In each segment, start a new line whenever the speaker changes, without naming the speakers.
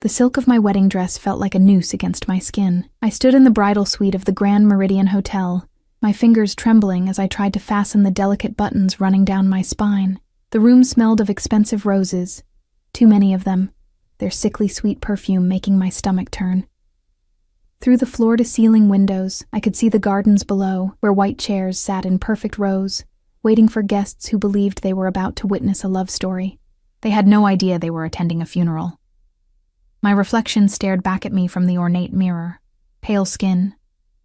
The silk of my wedding dress felt like a noose against my skin. I stood in the bridal suite of the Grand Meridian Hotel, my fingers trembling as I tried to fasten the delicate buttons running down my spine. The room smelled of expensive roses, too many of them, their sickly sweet perfume making my stomach turn. Through the floor-to-ceiling windows, I could see the gardens below, where white chairs sat in perfect rows, waiting for guests who believed they were about to witness a love story. They had no idea they were attending a funeral. My reflection stared back at me from the ornate mirror. Pale skin,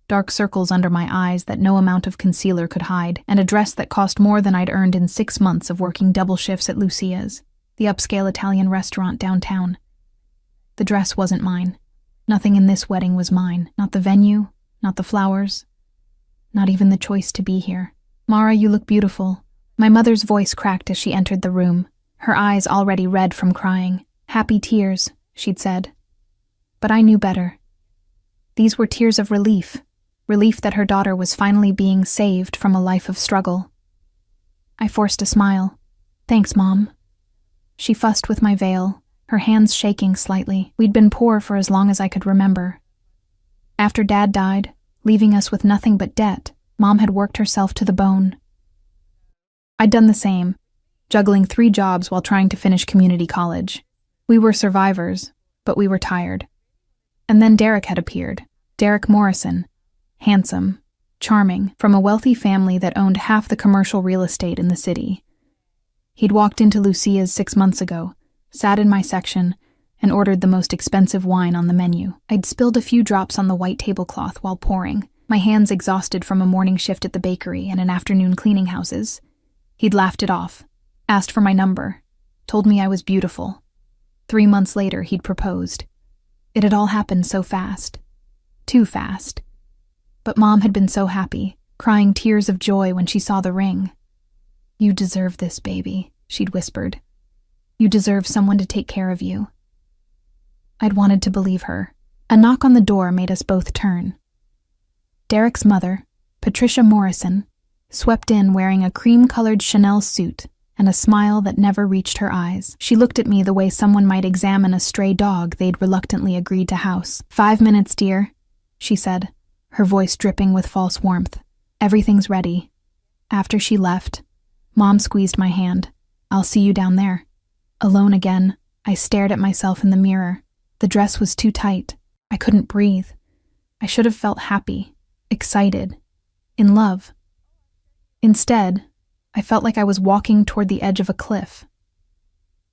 dark circles under my eyes that no amount of concealer could hide, and a dress that cost more than I'd earned in 6 months of working double shifts at Lucia's, the upscale Italian restaurant downtown. The dress wasn't mine. Nothing in this wedding was mine. Not the venue, not the flowers, not even the choice to be here. "Mara, you look beautiful." My mother's voice cracked as she entered the room, her eyes already red from crying. "Happy tears," she'd said. But I knew better. These were tears of relief that her daughter was finally being saved from a life of struggle. I forced a smile. "Thanks, Mom." She fussed with my veil, her hands shaking slightly. We'd been poor for as long as I could remember. After Dad died, leaving us with nothing but debt, Mom had worked herself to the bone. I'd done the same, juggling 3 jobs while trying to finish community college. We were survivors, but we were tired. And then Derek had appeared. Derek Morrison. Handsome, charming, from a wealthy family that owned half the commercial real estate in the city. He'd walked into Lucia's 6 months ago, sat in my section, and ordered the most expensive wine on the menu. I'd spilled a few drops on the white tablecloth while pouring, my hands exhausted from a morning shift at the bakery and an afternoon cleaning houses. He'd laughed it off, asked for my number, told me I was beautiful. 3 months later, he'd proposed. It had all happened so fast. Too fast. But Mom had been so happy, crying tears of joy when she saw the ring. "You deserve this, baby," she'd whispered. "You deserve someone to take care of you." I'd wanted to believe her. A knock on the door made us both turn. Derek's mother, Patricia Morrison, swept in wearing a cream-colored Chanel suit and a smile that never reached her eyes. She looked at me the way someone might examine a stray dog they'd reluctantly agreed to house. "5 minutes, dear," she said, her voice dripping with false warmth. "Everything's ready." After she left, Mom squeezed my hand. "I'll see you down there." Alone again, I stared at myself in the mirror. The dress was too tight. I couldn't breathe. I should have felt happy, excited, in love. Instead, I felt like I was walking toward the edge of a cliff.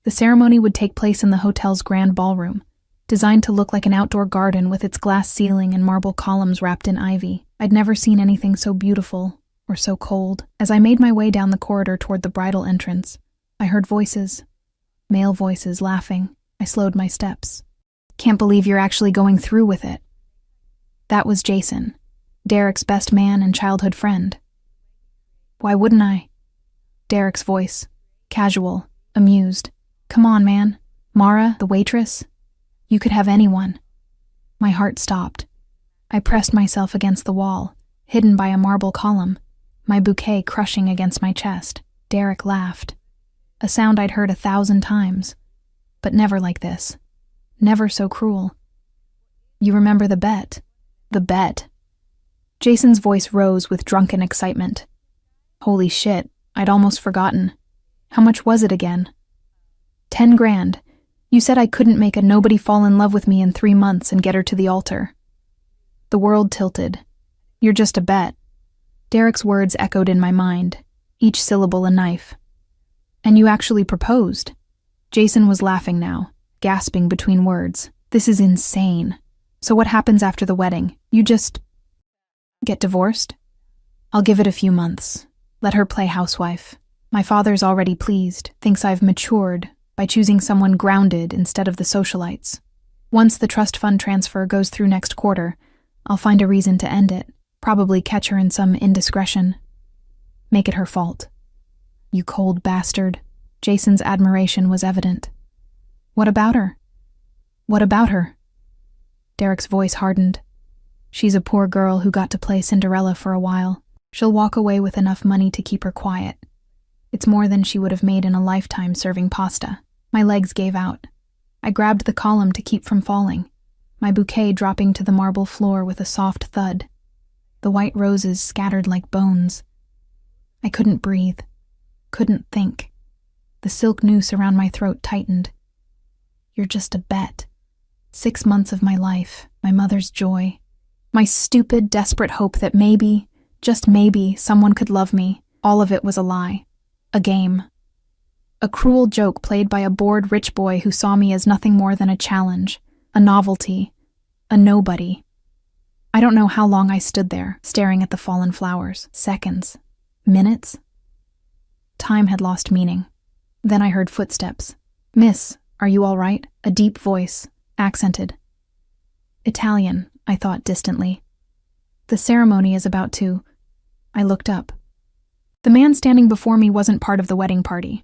The ceremony would take place in the hotel's grand ballroom, designed to look like an outdoor garden with its glass ceiling and marble columns wrapped in ivy. I'd never seen anything so beautiful or so cold. As I made my way down the corridor toward the bridal entrance, I heard voices, male voices laughing. I slowed my steps. "Can't believe you're actually going through with it." That was Jason, Derek's best man and childhood friend. "Why wouldn't I?" Derek's voice, casual, amused. "Come on, man. Mara, the waitress? You could have anyone." My heart stopped. I pressed myself against the wall, hidden by a marble column, my bouquet crushing against my chest. Derek laughed. A sound I'd heard 1,000 times, but never like this. Never so cruel. "You remember the bet?" "The bet?" Jason's voice rose with drunken excitement. "Holy shit, I'd almost forgotten. How much was it again?" 10 grand. You said I couldn't make a nobody fall in love with me in 3 months and get her to the altar." The world tilted. "You're just a bet." Derek's words echoed in my mind, each syllable a knife. "And you actually proposed?" Jason was laughing now, gasping between words. "This is insane. So what happens after the wedding? You just get divorced?" "I'll give it a few months. Let her play housewife. My father's already pleased, thinks I've matured by choosing someone grounded instead of the socialites. Once the trust fund transfer goes through next quarter, I'll find a reason to end it, probably catch her in some indiscretion. Make it her fault." "You cold bastard." Jason's admiration was evident. "What about her?" "What about her?" Derek's voice hardened. "She's a poor girl who got to play Cinderella for a while. She'll walk away with enough money to keep her quiet. It's more than she would have made in a lifetime serving pasta." My legs gave out. I grabbed the column to keep from falling, my bouquet dropping to the marble floor with a soft thud. The white roses scattered like bones. I couldn't breathe, couldn't think. The silk noose around my throat tightened. You're just a bet. 6 months of my life, my mother's joy, my stupid, desperate hope that maybe, just maybe, someone could love me. All of it was a lie. A game. A cruel joke played by a bored rich boy who saw me as nothing more than a challenge, a novelty, a nobody. I don't know how long I stood there, staring at the fallen flowers. Seconds. Minutes? Time had lost meaning. Then I heard footsteps. "Miss, are you all right?" A deep voice, accented. Italian, I thought distantly. The ceremony is about to... I looked up. The man standing before me wasn't part of the wedding party.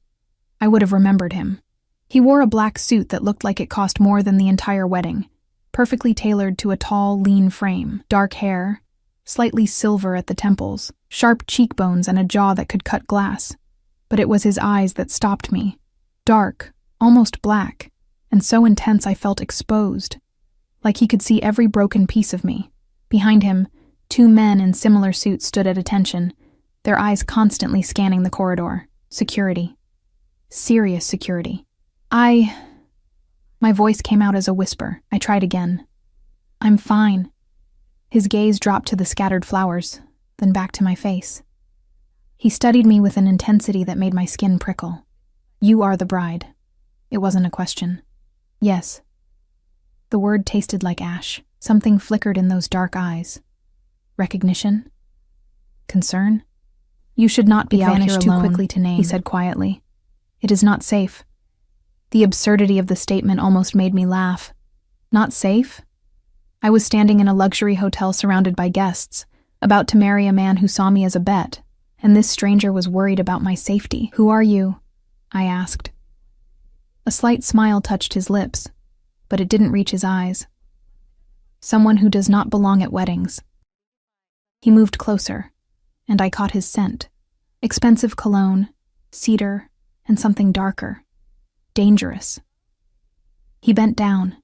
I would have remembered him. He wore a black suit that looked like it cost more than the entire wedding, perfectly tailored to a tall, lean frame, dark hair, slightly silver at the temples, sharp cheekbones and a jaw that could cut glass. But it was his eyes that stopped me. Dark, almost black, and so intense I felt exposed, like he could see every broken piece of me. Behind him, 2 men in similar suits stood at attention, their eyes constantly scanning the corridor. Security. Serious security. My voice came out as a whisper. I tried again. "I'm fine." His gaze dropped to the scattered flowers, then back to my face. He studied me with an intensity that made my skin prickle. "You are the bride." It wasn't a question. "Yes." The word tasted like ash. Something flickered in those dark eyes. Recognition? Concern? "You should not be out here too quickly to name," he said quietly. "It is not safe." The absurdity of the statement almost made me laugh. Not safe? I was standing in a luxury hotel surrounded by guests, about to marry a man who saw me as a bet, and this stranger was worried about my safety. "Who are you?" I asked. A slight smile touched his lips, but it didn't reach his eyes. "Someone who does not belong at weddings." He moved closer, and I caught his scent. Expensive cologne, cedar, and something darker. Dangerous. He bent down,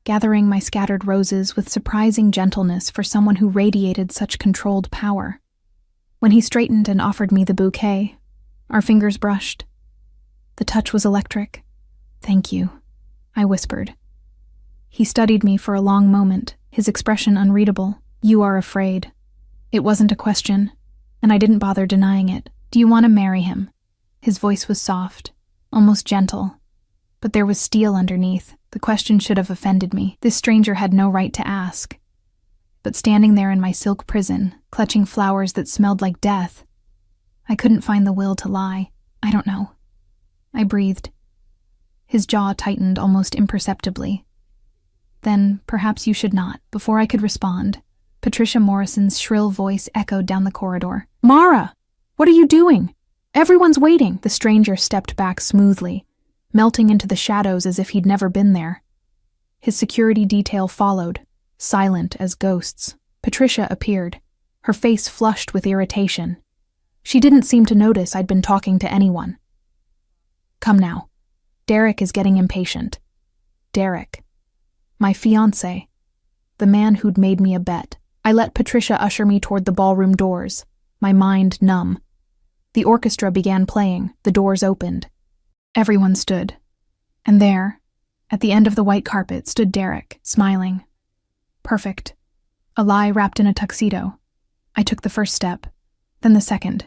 gathering my scattered roses with surprising gentleness for someone who radiated such controlled power. When he straightened and offered me the bouquet, our fingers brushed. The touch was electric. "Thank you," I whispered. He studied me for a long moment, his expression unreadable. "You are afraid." It wasn't a question, and I didn't bother denying it. "Do you want to marry him?" His voice was soft, almost gentle, but there was steel underneath. The question should have offended me. This stranger had no right to ask. But standing there in my silk prison, clutching flowers that smelled like death, I couldn't find the will to lie. "I don't know." I breathed. His jaw tightened almost imperceptibly. "Then perhaps you should not." Before I could respond, Patricia Morrison's shrill voice echoed down the corridor. "Mara! What are you doing? Everyone's waiting." The stranger stepped back smoothly, melting into the shadows as if he'd never been there. His security detail followed, silent as ghosts. Patricia appeared, her face flushed with irritation. She didn't seem to notice I'd been talking to anyone. "Come now. Derek is getting impatient." Derek. My fiancé. The man who'd made me a bet. I let Patricia usher me toward the ballroom doors, my mind numb. The orchestra began playing, the doors opened. Everyone stood. And there, at the end of the white carpet, stood Derek, smiling. Perfect. A lie wrapped in a tuxedo. I took the first step, then the second.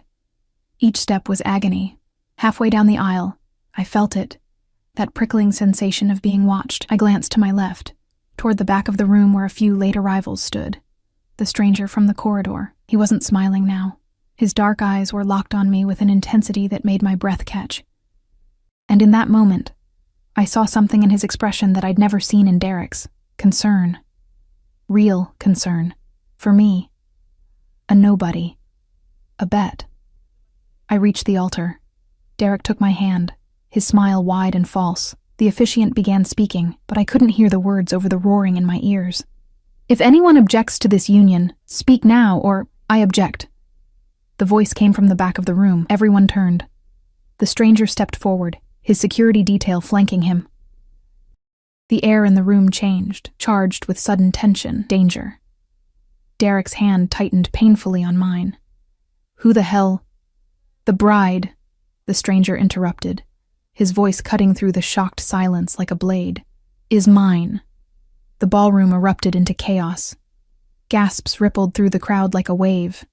Each step was agony. Halfway down the aisle, I felt it, that prickling sensation of being watched. I glanced to my left, toward the back of the room where a few late arrivals stood. The stranger from the corridor. He wasn't smiling now. His dark eyes were locked on me with an intensity that made my breath catch. And in that moment, I saw something in his expression that I'd never seen in Derek's. Concern. Real concern. For me. A nobody. A bet. I reached the altar. Derek took my hand, his smile wide and false. The officiant began speaking, but I couldn't hear the words over the roaring in my ears. "If anyone objects to this union, speak now, or I object." The voice came from the back of the room. Everyone turned. The stranger stepped forward, his security detail flanking him. The air in the room changed, charged with sudden tension, danger. Derek's hand tightened painfully on mine. "Who the hell?" "The bride," the stranger interrupted, his voice cutting through the shocked silence like a blade, "is mine." The ballroom erupted into chaos. Gasps rippled through the crowd like a wave.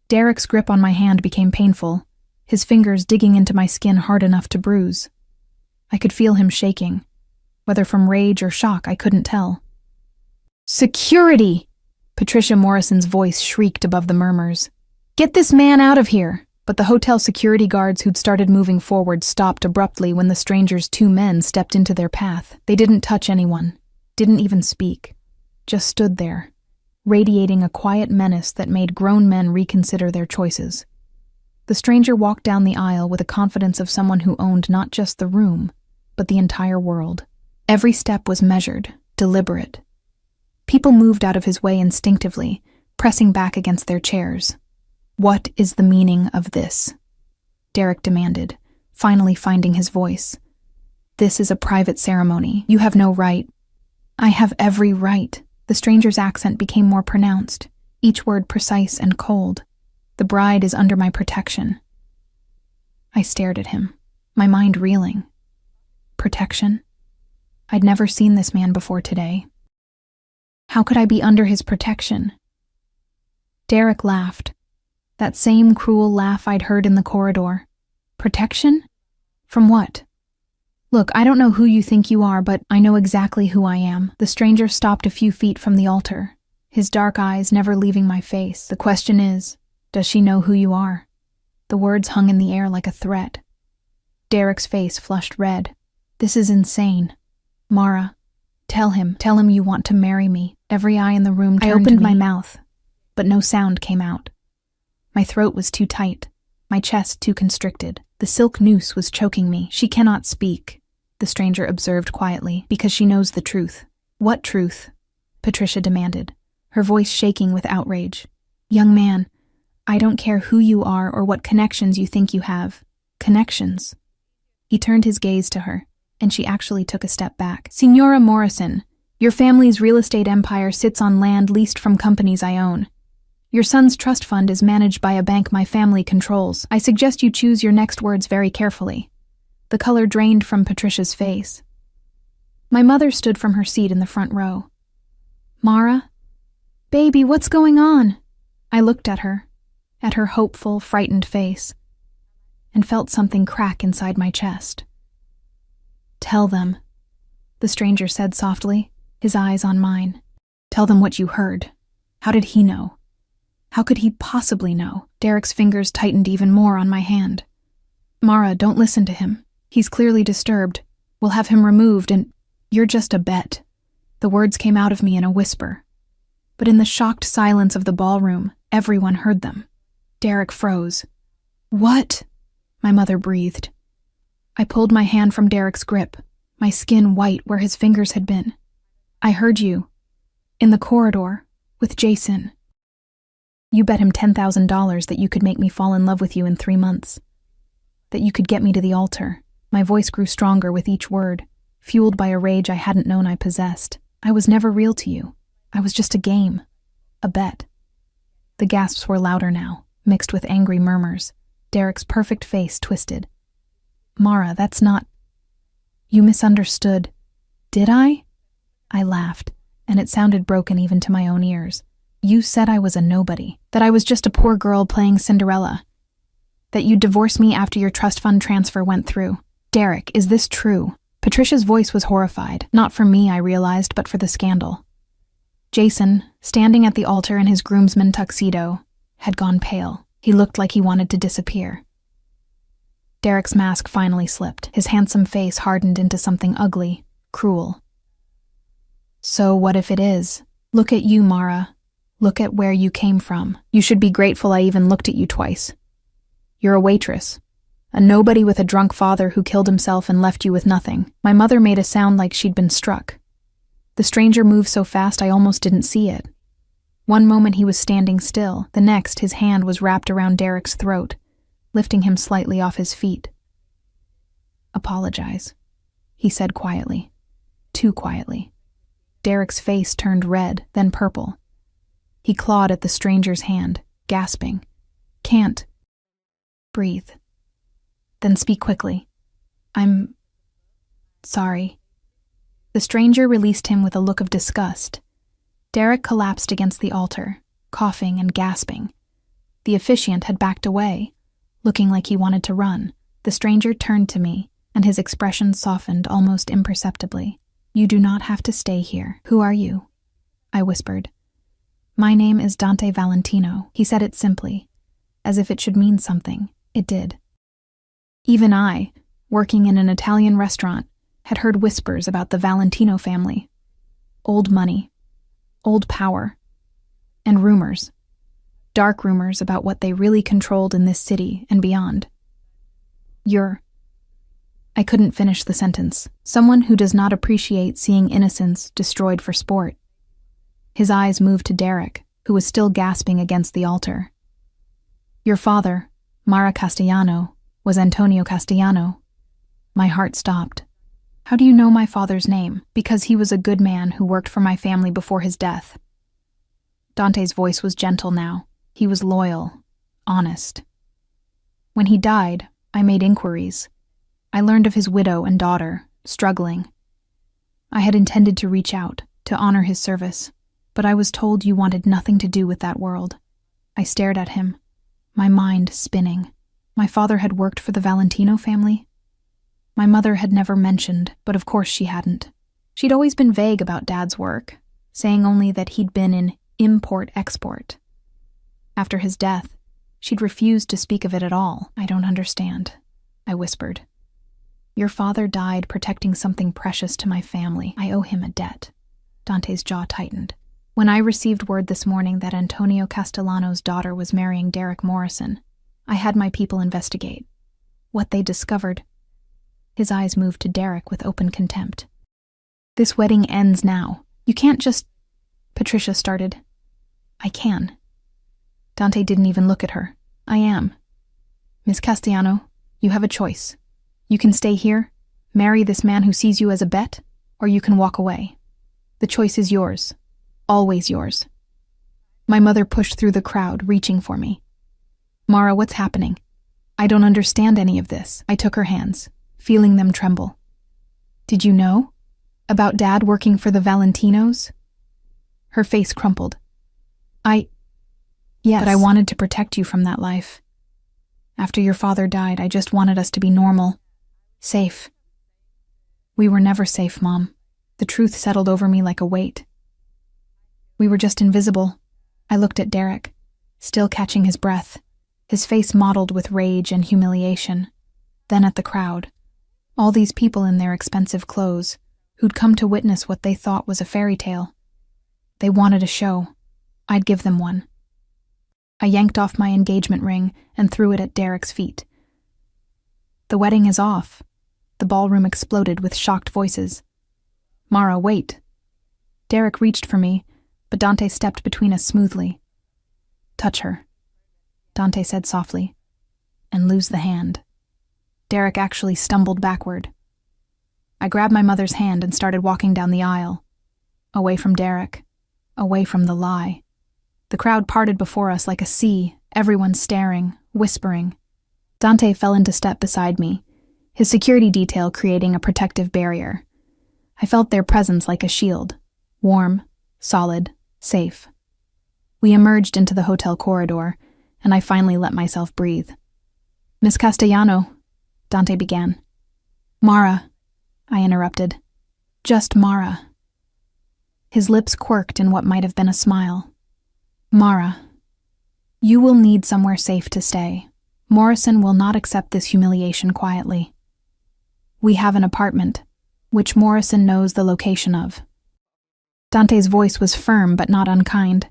Derek's grip on my hand became painful, his fingers digging into my skin hard enough to bruise. I could feel him shaking. Whether from rage or shock, I couldn't tell. "Security!" Patricia Morrison's voice shrieked above the murmurs. "Get this man out of here!" But the hotel security guards who'd started moving forward stopped abruptly when the stranger's two men stepped into their path. They didn't touch anyone, didn't even speak, just stood there, radiating a quiet menace that made grown men reconsider their choices. The stranger walked down the aisle with the confidence of someone who owned not just the room, but the entire world. Every step was measured, deliberate. People moved out of his way instinctively, pressing back against their chairs. "What is the meaning of this?" Derek demanded, finally finding his voice. "This is a private ceremony. You have no right." "I have every right." The stranger's accent became more pronounced, each word precise and cold. "The bride is under my protection." I stared at him, my mind reeling. Protection? I'd never seen this man before today. How could I be under his protection? Derek laughed. That same cruel laugh I'd heard in the corridor. Protection? From what? "Look, I don't know who you think you are, but I know exactly who I am." The stranger stopped a few feet from the altar, his dark eyes never leaving my face. "The question is, does she know who you are?" The words hung in the air like a threat. Derek's face flushed red. "This is insane. Mara, tell him you want to marry me." Every eye in the room turned to me. I opened my mouth, but no sound came out. My throat was too tight, my chest too constricted. The silk noose was choking me. "She cannot speak," the stranger observed quietly, "because she knows the truth." "What truth?" Patricia demanded, her voice shaking with outrage. "Young man, I don't care who you are or what connections you think you have." "Connections?" He turned his gaze to her, and she actually took a step back. "Signora Morrison, your family's real estate empire sits on land leased from companies I own. Your son's trust fund is managed by a bank my family controls. I suggest you choose your next words very carefully." The color drained from Patricia's face. My mother stood from her seat in the front row. "Mara? Baby, what's going on?" I looked at her hopeful, frightened face, and felt something crack inside my chest. "Tell them," the stranger said softly, his eyes on mine. "Tell them what you heard. How did he know? How could he possibly know?" Derek's fingers tightened even more on my hand. "Mara, don't listen to him. He's clearly disturbed. We'll have him removed and—" "You're just a bet." The words came out of me in a whisper. But in the shocked silence of the ballroom, everyone heard them. Derek froze. "What?" my mother breathed. I pulled my hand from Derek's grip, my skin white where his fingers had been. "I heard you. In the corridor, with Jason. You bet him $10,000 that you could make me fall in love with you in 3 months. That you could get me to the altar." My voice grew stronger with each word, fueled by a rage I hadn't known I possessed. "I was never real to you. I was just a game. A bet." The gasps were louder now, mixed with angry murmurs. Derek's perfect face twisted. "Mara, that's not—" "You misunderstood." "Did I?" I laughed, and it sounded broken even to my own ears. "You said I was a nobody, that I was just a poor girl playing Cinderella, that you'd divorce me after your trust fund transfer went through. Derek, is this true?" Patricia's voice was horrified, not for me, I realized, but for the scandal. Jason, standing at the altar in his groomsman tuxedo, had gone pale. He looked like he wanted to disappear. Derek's mask finally slipped. His handsome face hardened into something ugly, cruel. "So what if it is? Look at you, Mara. Look at where you came from. You should be grateful I even looked at you twice. You're a waitress. A nobody with a drunk father who killed himself and left you with nothing." My mother made a sound like she'd been struck. The stranger moved so fast I almost didn't see it. One moment he was standing still, the next his hand was wrapped around Derek's throat, lifting him slightly off his feet. "Apologize," he said quietly. too quietly. Derek's face turned red, then purple. He clawed at the stranger's hand, gasping. "Can't. Breathe. Then speak quickly. I'm sorry." The stranger released him with a look of disgust. Derek collapsed against the altar, coughing and gasping. The officiant had backed away, looking like he wanted to run. The stranger turned to me, and his expression softened almost imperceptibly. "You do not have to stay here. Who are you?" I whispered. "My name is Dante Valentino." He said it simply, as if it should mean something. It did. Even I, working in an Italian restaurant, had heard whispers about the Valentino family. Old money, old power, and rumors. Dark rumors about what they really controlled in this city and beyond. I couldn't finish the sentence. "Someone who does not appreciate seeing innocence destroyed for sport." His eyes moved to Derek, who was still gasping against the altar. "Your father, Mara Castellano, was Antonio Castellano." My heart stopped. "How do you know my father's name?" "Because he was a good man who worked for my family before his death." Dante's voice was gentle now. He was loyal, honest. "When he died, I made inquiries. I learned of his widow and daughter, struggling. I had intended to reach out, to honor his service, but I was told you wanted nothing to do with that world." I stared at him, my mind spinning. My father had worked for the Valentino family? My mother had never mentioned, but of course she hadn't. She'd always been vague about Dad's work, saying only that he'd been in import-export. After his death, she'd refused to speak of it at all. "I don't understand," I whispered. "Your father died protecting something precious to my family. I owe him a debt." Dante's jaw tightened. "When I received word this morning that Antonio Castellano's daughter was marrying Derek Morrison, I had my people investigate. What they discovered..." His eyes moved to Derek with open contempt. "This wedding ends now. You can't just..." Patricia started. "I can." Dante didn't even look at her. "I am. Miss Castellano, you have a choice. You can stay here, marry this man who sees you as a bet, or you can walk away. The choice is yours. Always yours." My mother pushed through the crowd, reaching for me. "Mara, what's happening? I don't understand any of this." I took her hands, feeling them tremble. "Did you know? About Dad working for the Valentinos?" Her face crumpled. Yes, but I wanted to protect you from that life. After your father died, I just wanted us to be normal. Safe. We were never safe, Mom. The truth settled over me like a weight. We were just invisible." I looked at Derek, still catching his breath, his face mottled with rage and humiliation. Then at the crowd. All these people in their expensive clothes, who'd come to witness what they thought was a fairy tale. They wanted a show. I'd give them one. I yanked off my engagement ring and threw it at Derek's feet. "The wedding is off." The ballroom exploded with shocked voices. "Mara, wait." Derek reached for me, but Dante stepped between us smoothly. "Touch her," Dante said softly, "and lose the hand." Derek actually stumbled backward. I grabbed my mother's hand and started walking down the aisle, away from Derek, away from the lie. The crowd parted before us like a sea, everyone staring, whispering. Dante fell into step beside me, his security detail creating a protective barrier. I felt their presence like a shield, warm, solid, safe. We emerged into the hotel corridor, and I finally let myself breathe. "Miss Castellano," Dante began. "Mara," I interrupted. "Just Mara." His lips quirked in what might have been a smile. "Mara, you will need somewhere safe to stay. Morrison will not accept this humiliation quietly. We have an apartment, which Morrison knows the location of." Dante's voice was firm but not unkind.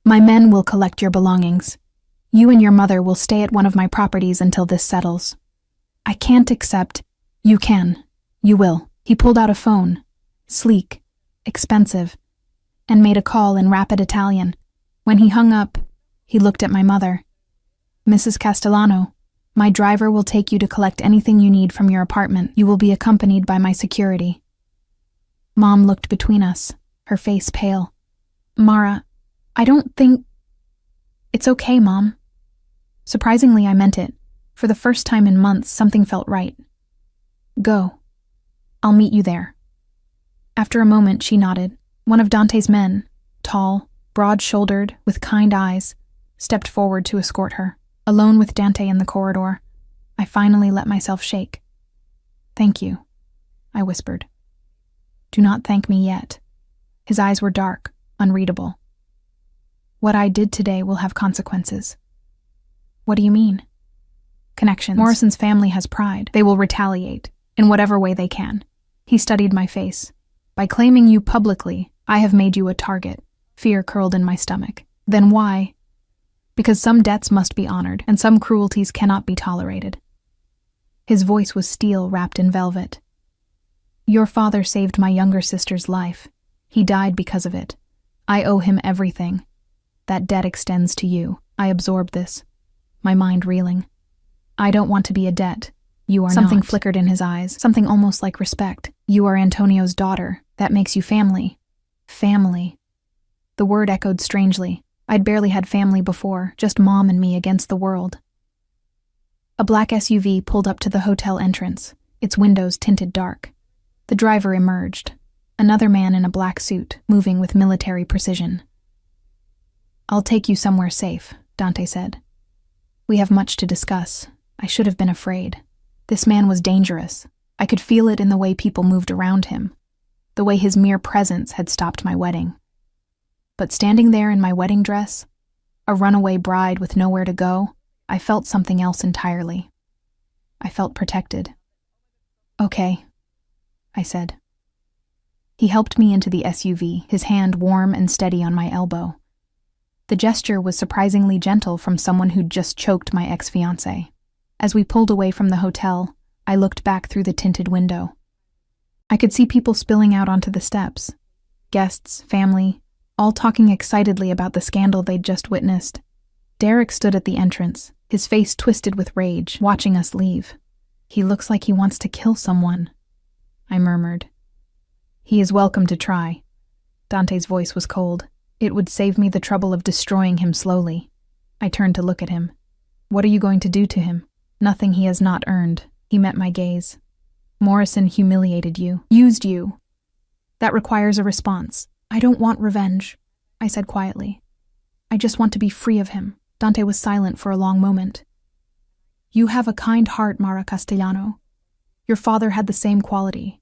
"My men will collect your belongings. You and your mother will stay at one of my properties until this settles. I can't accept..." "You can. You will." He pulled out a phone, sleek, expensive, and made a call in rapid Italian. When he hung up, he looked at my mother. "Mrs. Castellano, my driver will take you to collect anything you need from your apartment. You will be accompanied by my security." Mom looked between us, her face pale. Mara, I don't think... It's okay, Mom. Surprisingly, I meant it. For the first time in months, something felt right. Go. I'll meet you there. After a moment, she nodded. One of Dante's men, tall, broad-shouldered, with kind eyes, stepped forward to escort her. Alone with Dante in the corridor, I finally let myself shake. Thank you, I whispered. Do not thank me yet. His eyes were dark, unreadable. What I did today will have consequences. What do you mean? Connections. Morrison's family has pride. They will retaliate, in whatever way they can. He studied my face. By claiming you publicly, I have made you a target. Fear curled in my stomach. Then why? Because some debts must be honored, and some cruelties cannot be tolerated. His voice was steel wrapped in velvet. Your father saved my younger sister's life. He died because of it. I owe him everything. That debt extends to you. I absorbed this, my mind reeling. I don't want to be a debt. You are Something not. Flickered in his eyes, something almost like respect. You are Antonio's daughter. That makes you family. Family. The word echoed strangely. I'd barely had family before, just Mom and me against the world. A black SUV pulled up to the hotel entrance, its windows tinted dark. The driver emerged, another man in a black suit, moving with military precision. I'll take you somewhere safe, Dante said. We have much to discuss. I should have been afraid. This man was dangerous. I could feel it in the way people moved around him, the way his mere presence had stopped my wedding. But standing there in my wedding dress, a runaway bride with nowhere to go, I felt something else entirely. I felt protected. Okay, I said. He helped me into the SUV, his hand warm and steady on my elbow. The gesture was surprisingly gentle from someone who'd just choked my ex-fiancé. As we pulled away from the hotel, I looked back through the tinted window. I could see people spilling out onto the steps. Guests, family, all talking excitedly about the scandal they'd just witnessed. Derek stood at the entrance, his face twisted with rage, watching us leave. He looks like he wants to kill someone, I murmured. He is welcome to try. Dante's voice was cold. It would save me the trouble of destroying him slowly. I turned to look at him. What are you going to do to him? Nothing he has not earned. He met my gaze. Morrison humiliated you, used you. That requires a response. I don't want revenge, I said quietly. I just want to be free of him. Dante was silent for a long moment. You have a kind heart, Mara Castellano. Your father had the same quality.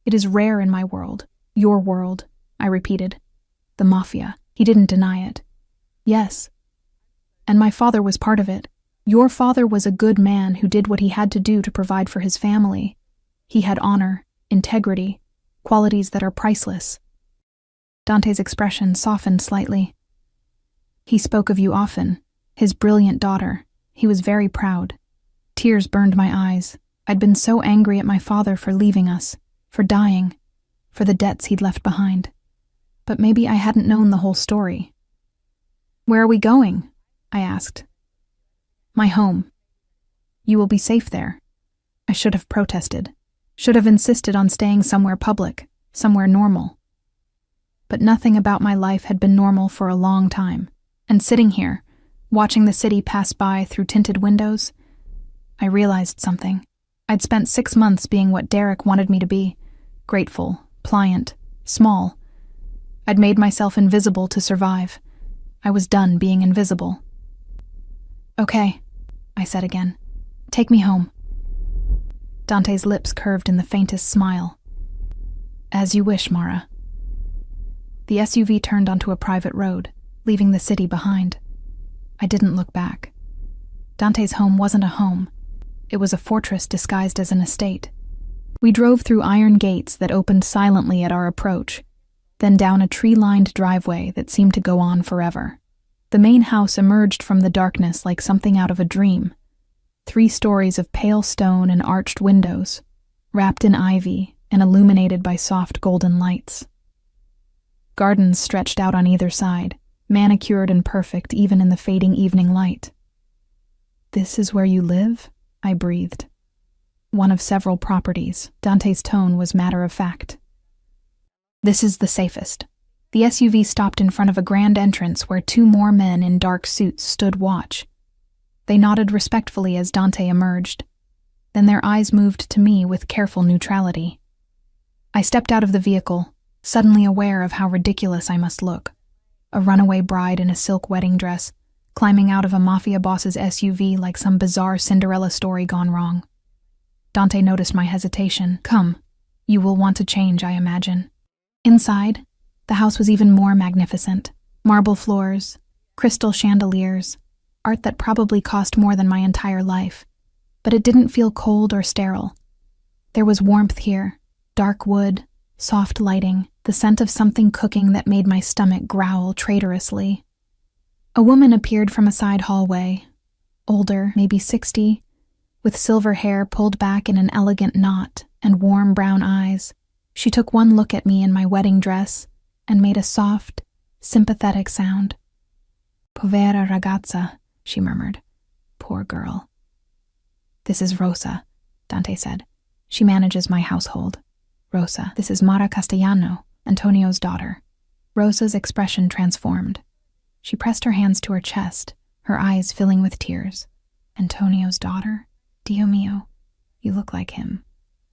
It is rare in my world. Your world, I repeated. The Mafia. He didn't deny it. Yes. And my father was part of it. Your father was a good man who did what he had to do to provide for his family. He had honor, integrity, qualities that are priceless. Dante's expression softened slightly. He spoke of you often, his brilliant daughter. He was very proud. Tears burned my eyes. I'd been so angry at my father for leaving us, for dying, for the debts he'd left behind. But maybe I hadn't known the whole story. Where are we going? I asked. My home. You will be safe there. I should have protested, should have insisted on staying somewhere public, somewhere normal. But nothing about my life had been normal for a long time, and sitting here, watching the city pass by through tinted windows, I realized something. I'd spent 6 months being what Derek wanted me to be, grateful, pliant, small. I'd made myself invisible to survive. I was done being invisible. Okay, I said again. Take me home. Dante's lips curved in the faintest smile. As you wish, Mara. The SUV turned onto a private road, leaving the city behind. I didn't look back. Dante's home wasn't a home. It was a fortress disguised as an estate. We drove through iron gates that opened silently at our approach, then down a tree-lined driveway that seemed to go on forever. The main house emerged from the darkness like something out of a dream. 3 stories of pale stone and arched windows, wrapped in ivy and illuminated by soft golden lights. Gardens stretched out on either side, manicured and perfect even in the fading evening light. This is where you live? I breathed. One of several properties. Dante's tone was matter of fact. This is the safest. The SUV stopped in front of a grand entrance where 2 more men in dark suits stood watch. They nodded respectfully as Dante emerged. Then their eyes moved to me with careful neutrality. I stepped out of the vehicle, suddenly aware of how ridiculous I must look. A runaway bride in a silk wedding dress, climbing out of a mafia boss's SUV like some bizarre Cinderella story gone wrong. Dante noticed my hesitation. Come, you will want to change, I imagine. Inside, the house was even more magnificent. Marble floors, crystal chandeliers, art that probably cost more than my entire life. But it didn't feel cold or sterile. There was warmth here, dark wood, soft lighting, the scent of something cooking that made my stomach growl traitorously. A woman appeared from a side hallway, older, maybe 60, with silver hair pulled back in an elegant knot and warm brown eyes. She took one look at me in my wedding dress and made a soft, sympathetic sound. Povera ragazza, she murmured. Poor girl. This is Rosa, Dante said. She manages my household. Rosa, this is Mara Castellano, Antonio's daughter. Rosa's expression transformed. She pressed her hands to her chest, her eyes filling with tears. Antonio's daughter? Dio mio, you look like him.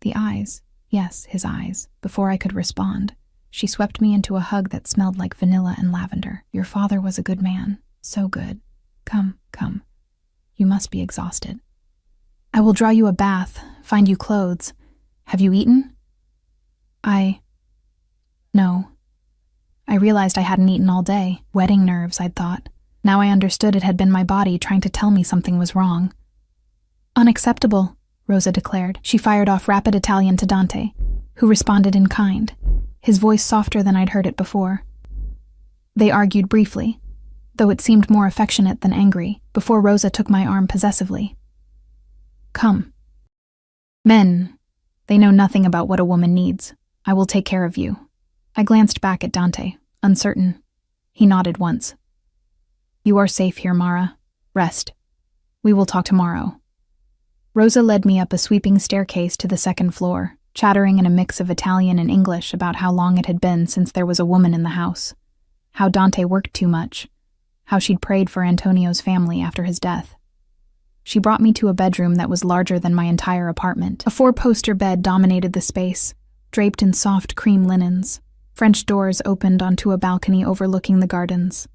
The eyes, yes, his eyes. Before I could respond, she swept me into a hug that smelled like vanilla and lavender. Your father was a good man, so good. Come, come. You must be exhausted. I will draw you a bath, find you clothes. Have you eaten? No. I realized I hadn't eaten all day. Wedding nerves, I'd thought. Now I understood it had been my body trying to tell me something was wrong. Unacceptable, Rosa declared. She fired off rapid Italian to Dante, who responded in kind, his voice softer than I'd heard it before. They argued briefly, though it seemed more affectionate than angry, before Rosa took my arm possessively. Come. Men, they know nothing about what a woman needs. I will take care of you. I glanced back at Dante, uncertain. He nodded once. You are safe here, Mara. Rest. We will talk tomorrow. Rosa led me up a sweeping staircase to the second floor, chattering in a mix of Italian and English about how long it had been since there was a woman in the house, how Dante worked too much, how she'd prayed for Antonio's family after his death. She brought me to a bedroom that was larger than my entire apartment. A 4-poster bed dominated the space, draped in soft cream linens. French doors opened onto a balcony overlooking the gardens.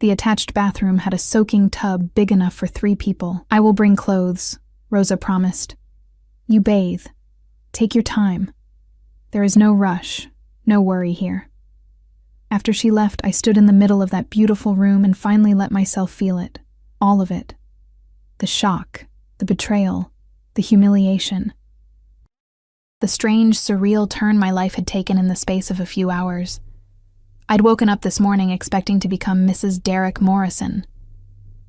The attached bathroom had a soaking tub big enough for 3 people. I will bring clothes, Rosa promised. You bathe. Take your time. There is no rush, no worry here. After she left, I stood in the middle of that beautiful room and finally let myself feel it. All of it. The shock, the betrayal, the humiliation. The strange, surreal turn my life had taken in the space of a few hours. I'd woken up this morning expecting to become Mrs. Derek Morrison.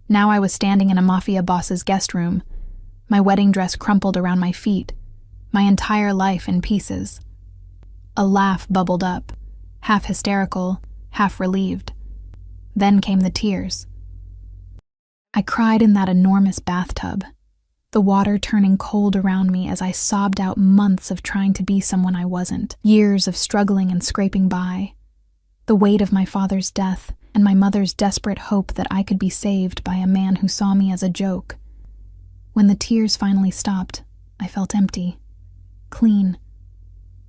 Now I was standing in a mafia boss's guest room, my wedding dress crumpled around my feet, my entire life in pieces. A laugh bubbled up, half hysterical, half relieved. Then came the tears. I cried in that enormous bathtub, the water turning cold around me as I sobbed out months of trying to be someone I wasn't, years of struggling and scraping by, the weight of my father's death and my mother's desperate hope that I could be saved by a man who saw me as a joke. When the tears finally stopped, I felt empty, clean,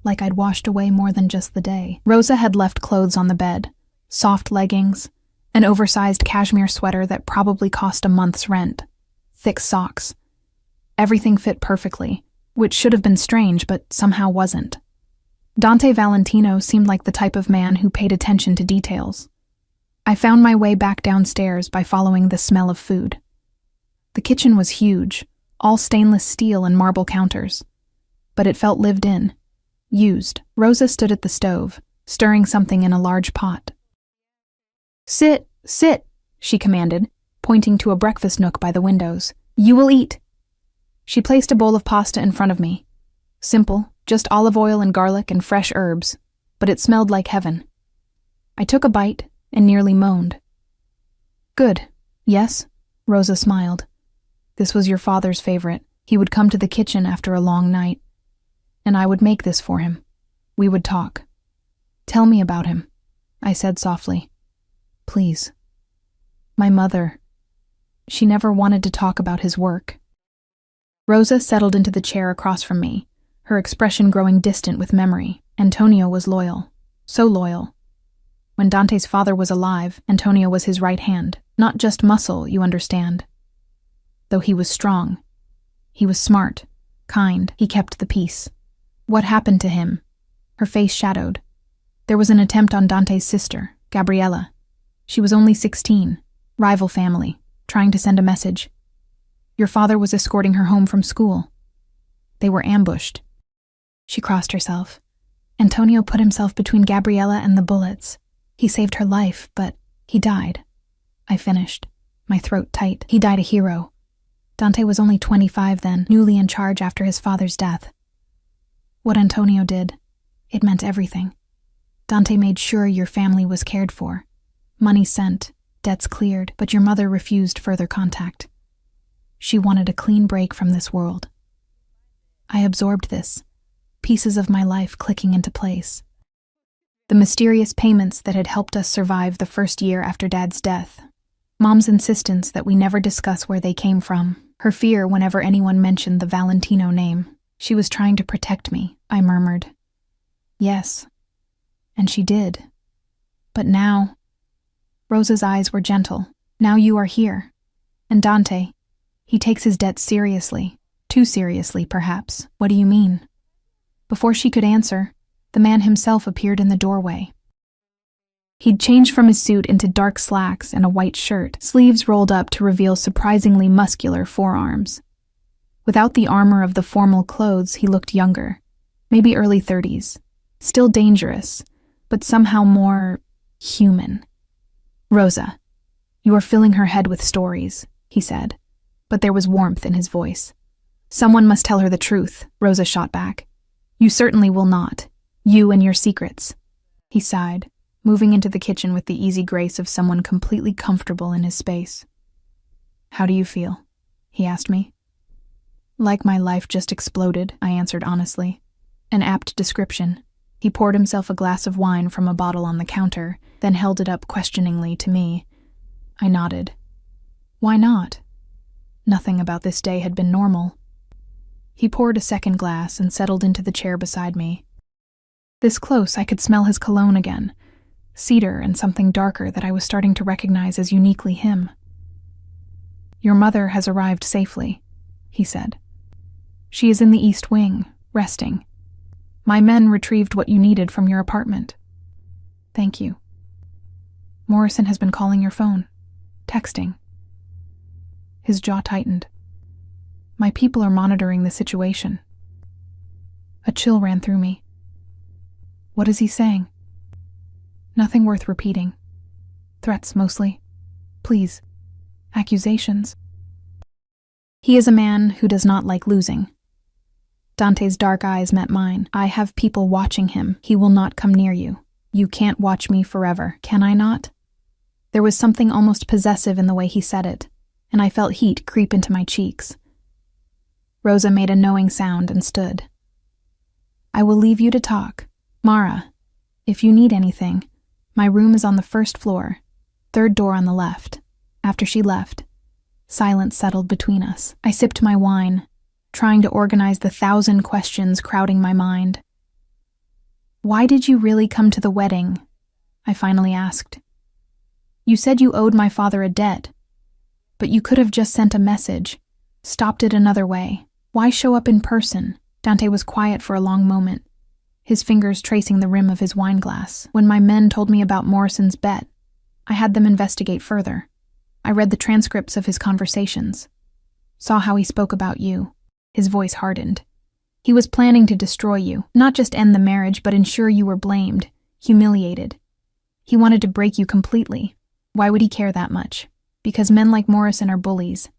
like I'd washed away more than just the day. Rosa had left clothes on the bed, soft leggings, an oversized cashmere sweater that probably cost a month's rent, thick socks. Everything fit perfectly, which should have been strange, but somehow wasn't. Dante Valentino seemed like the type of man who paid attention to details. I found my way back downstairs by following the smell of food. The kitchen was huge, all stainless steel and marble counters. But it felt lived in, used. Rosa stood at the stove, stirring something in a large pot. Sit, sit, she commanded, pointing to a breakfast nook by the windows. You will eat. She placed a bowl of pasta in front of me. Simple, just olive oil and garlic and fresh herbs, but it smelled like heaven. I took a bite and nearly moaned. Good, yes? Rosa smiled. This was your father's favorite. He would come to the kitchen after a long night, and I would make this for him. We would talk. Tell me about him, I said softly. Please. My mother. She never wanted to talk about his work. Rosa settled into the chair across from me, her expression growing distant with memory. Antonio was loyal. So loyal. When Dante's father was alive, Antonio was his right hand. Not just muscle, you understand. Though he was strong. He was smart, kind, he kept the peace. What happened to him? Her face shadowed. There was an attempt on Dante's sister, Gabriella. She was only 16, rival family, trying to send a message. Your father was escorting her home from school. They were ambushed. She crossed herself. Antonio put himself between Gabriella and the bullets. He saved her life, but he died. I finished, my throat tight. He died a hero. Dante was only 25 then, newly in charge after his father's death. What Antonio did, it meant everything. Dante made sure your family was cared for. Money sent, debts cleared, but your mother refused further contact. She wanted a clean break from this world. I absorbed this, pieces of my life clicking into place. The mysterious payments that had helped us survive the first year after Dad's death. Mom's insistence that we never discuss where they came from. Her fear whenever anyone mentioned the Valentino name. She was trying to protect me, I murmured. Yes. And she did. But now... Rosa's eyes were gentle. Now you are here. And Dante, he takes his debts seriously. Too seriously, perhaps. What do you mean? Before she could answer, the man himself appeared in the doorway. He'd changed from his suit into dark slacks and a white shirt, sleeves rolled up to reveal surprisingly muscular forearms. Without the armor of the formal clothes, he looked younger, maybe early 30s. Still dangerous, but somehow more human. Rosa, you are filling her head with stories, he said, but there was warmth in his voice. Someone must tell her the truth, Rosa shot back. You certainly will not. You and your secrets. He sighed, moving into the kitchen with the easy grace of someone completely comfortable in his space. How do you feel? He asked me. Like my life just exploded, I answered honestly. An apt description. He poured himself a glass of wine from a bottle on the counter, then held it up questioningly to me. I nodded. Why not? Nothing about this day had been normal. He poured a second glass and settled into the chair beside me. This close, I could smell his cologne again. Cedar and something darker that I was starting to recognize as uniquely him. Your mother has arrived safely, he said. She is in the East Wing, resting. My men retrieved what you needed from your apartment. Thank you. Morrison has been calling your phone, texting. His jaw tightened. My people are monitoring the situation. A chill ran through me. What is he saying? Nothing worth repeating. Threats, mostly. Please. Accusations. He is a man who does not like losing. Dante's dark eyes met mine. I have people watching him. He will not come near you. You can't watch me forever, can I not? There was something almost possessive in the way he said it, and I felt heat creep into my cheeks. Rosa made a knowing sound and stood. I will leave you to talk. Mara, if you need anything, my room is on the first floor, third door on the left. After she left, silence settled between us. I sipped my wine, trying to organize the 1,000 questions crowding my mind. Why did you really come to the wedding? I finally asked. You said you owed my father a debt, but you could have just sent a message, stopped it another way. Why show up in person? Dante was quiet for a long moment, his fingers tracing the rim of his wine glass. When my men told me about Morrison's bet, I had them investigate further. I read the transcripts of his conversations, saw how he spoke about you. His voice hardened. He was planning to destroy you, not just end the marriage, but ensure you were blamed, humiliated. He wanted to break you completely. Why would he care that much? Because men like Morrison are bullies.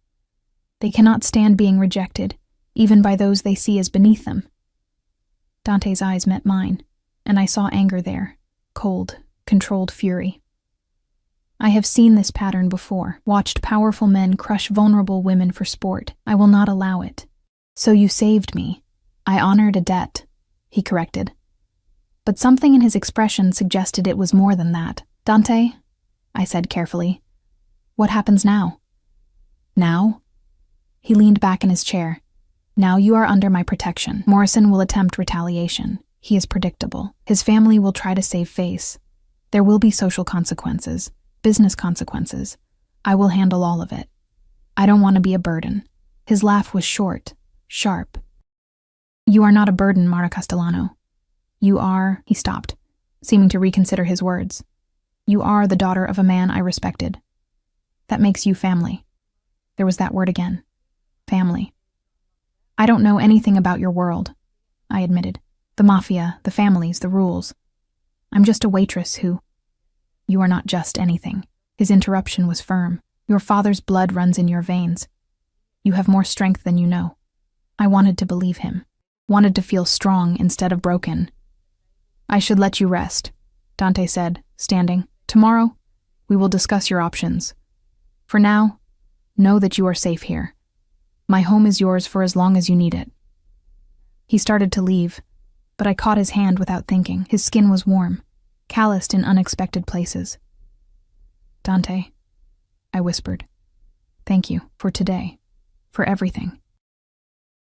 They cannot stand being rejected, even by those they see as beneath them. Dante's eyes met mine, and I saw anger there, cold, controlled fury. I have seen this pattern before, watched powerful men crush vulnerable women for sport. I will not allow it. So you saved me. I honored a debt, he corrected. but something in his expression suggested it was more than that. "Dante," I said carefully, "what happens now?" "Now?" He leaned back in his chair. "Now you are under my protection. Morrison will attempt retaliation. He is predictable. His family will try to save face. There will be social consequences, business consequences. I will handle all of it. I don't want to be a burden." His laugh was short, sharp. "You are not a burden, Mara Castellano. You are—" He stopped, seeming to reconsider his words. "You are the daughter of a man I respected. That makes you family." There was that word again. Family. "I don't know anything about your world," I admitted. "The mafia, the families, the rules. I'm just a waitress who—" "You are not just anything." His interruption was firm. "Your father's blood runs in your veins. You have more strength than you know." I wanted to believe him. Wanted to feel strong instead of broken. "I should let you rest," Dante said, standing. "Tomorrow, we will discuss your options. For now, know that you are safe here. My home is yours for as long as you need it." He started to leave, but I caught his hand without thinking. His skin was warm, calloused in unexpected places. "Dante," I whispered, "thank you for today, for everything."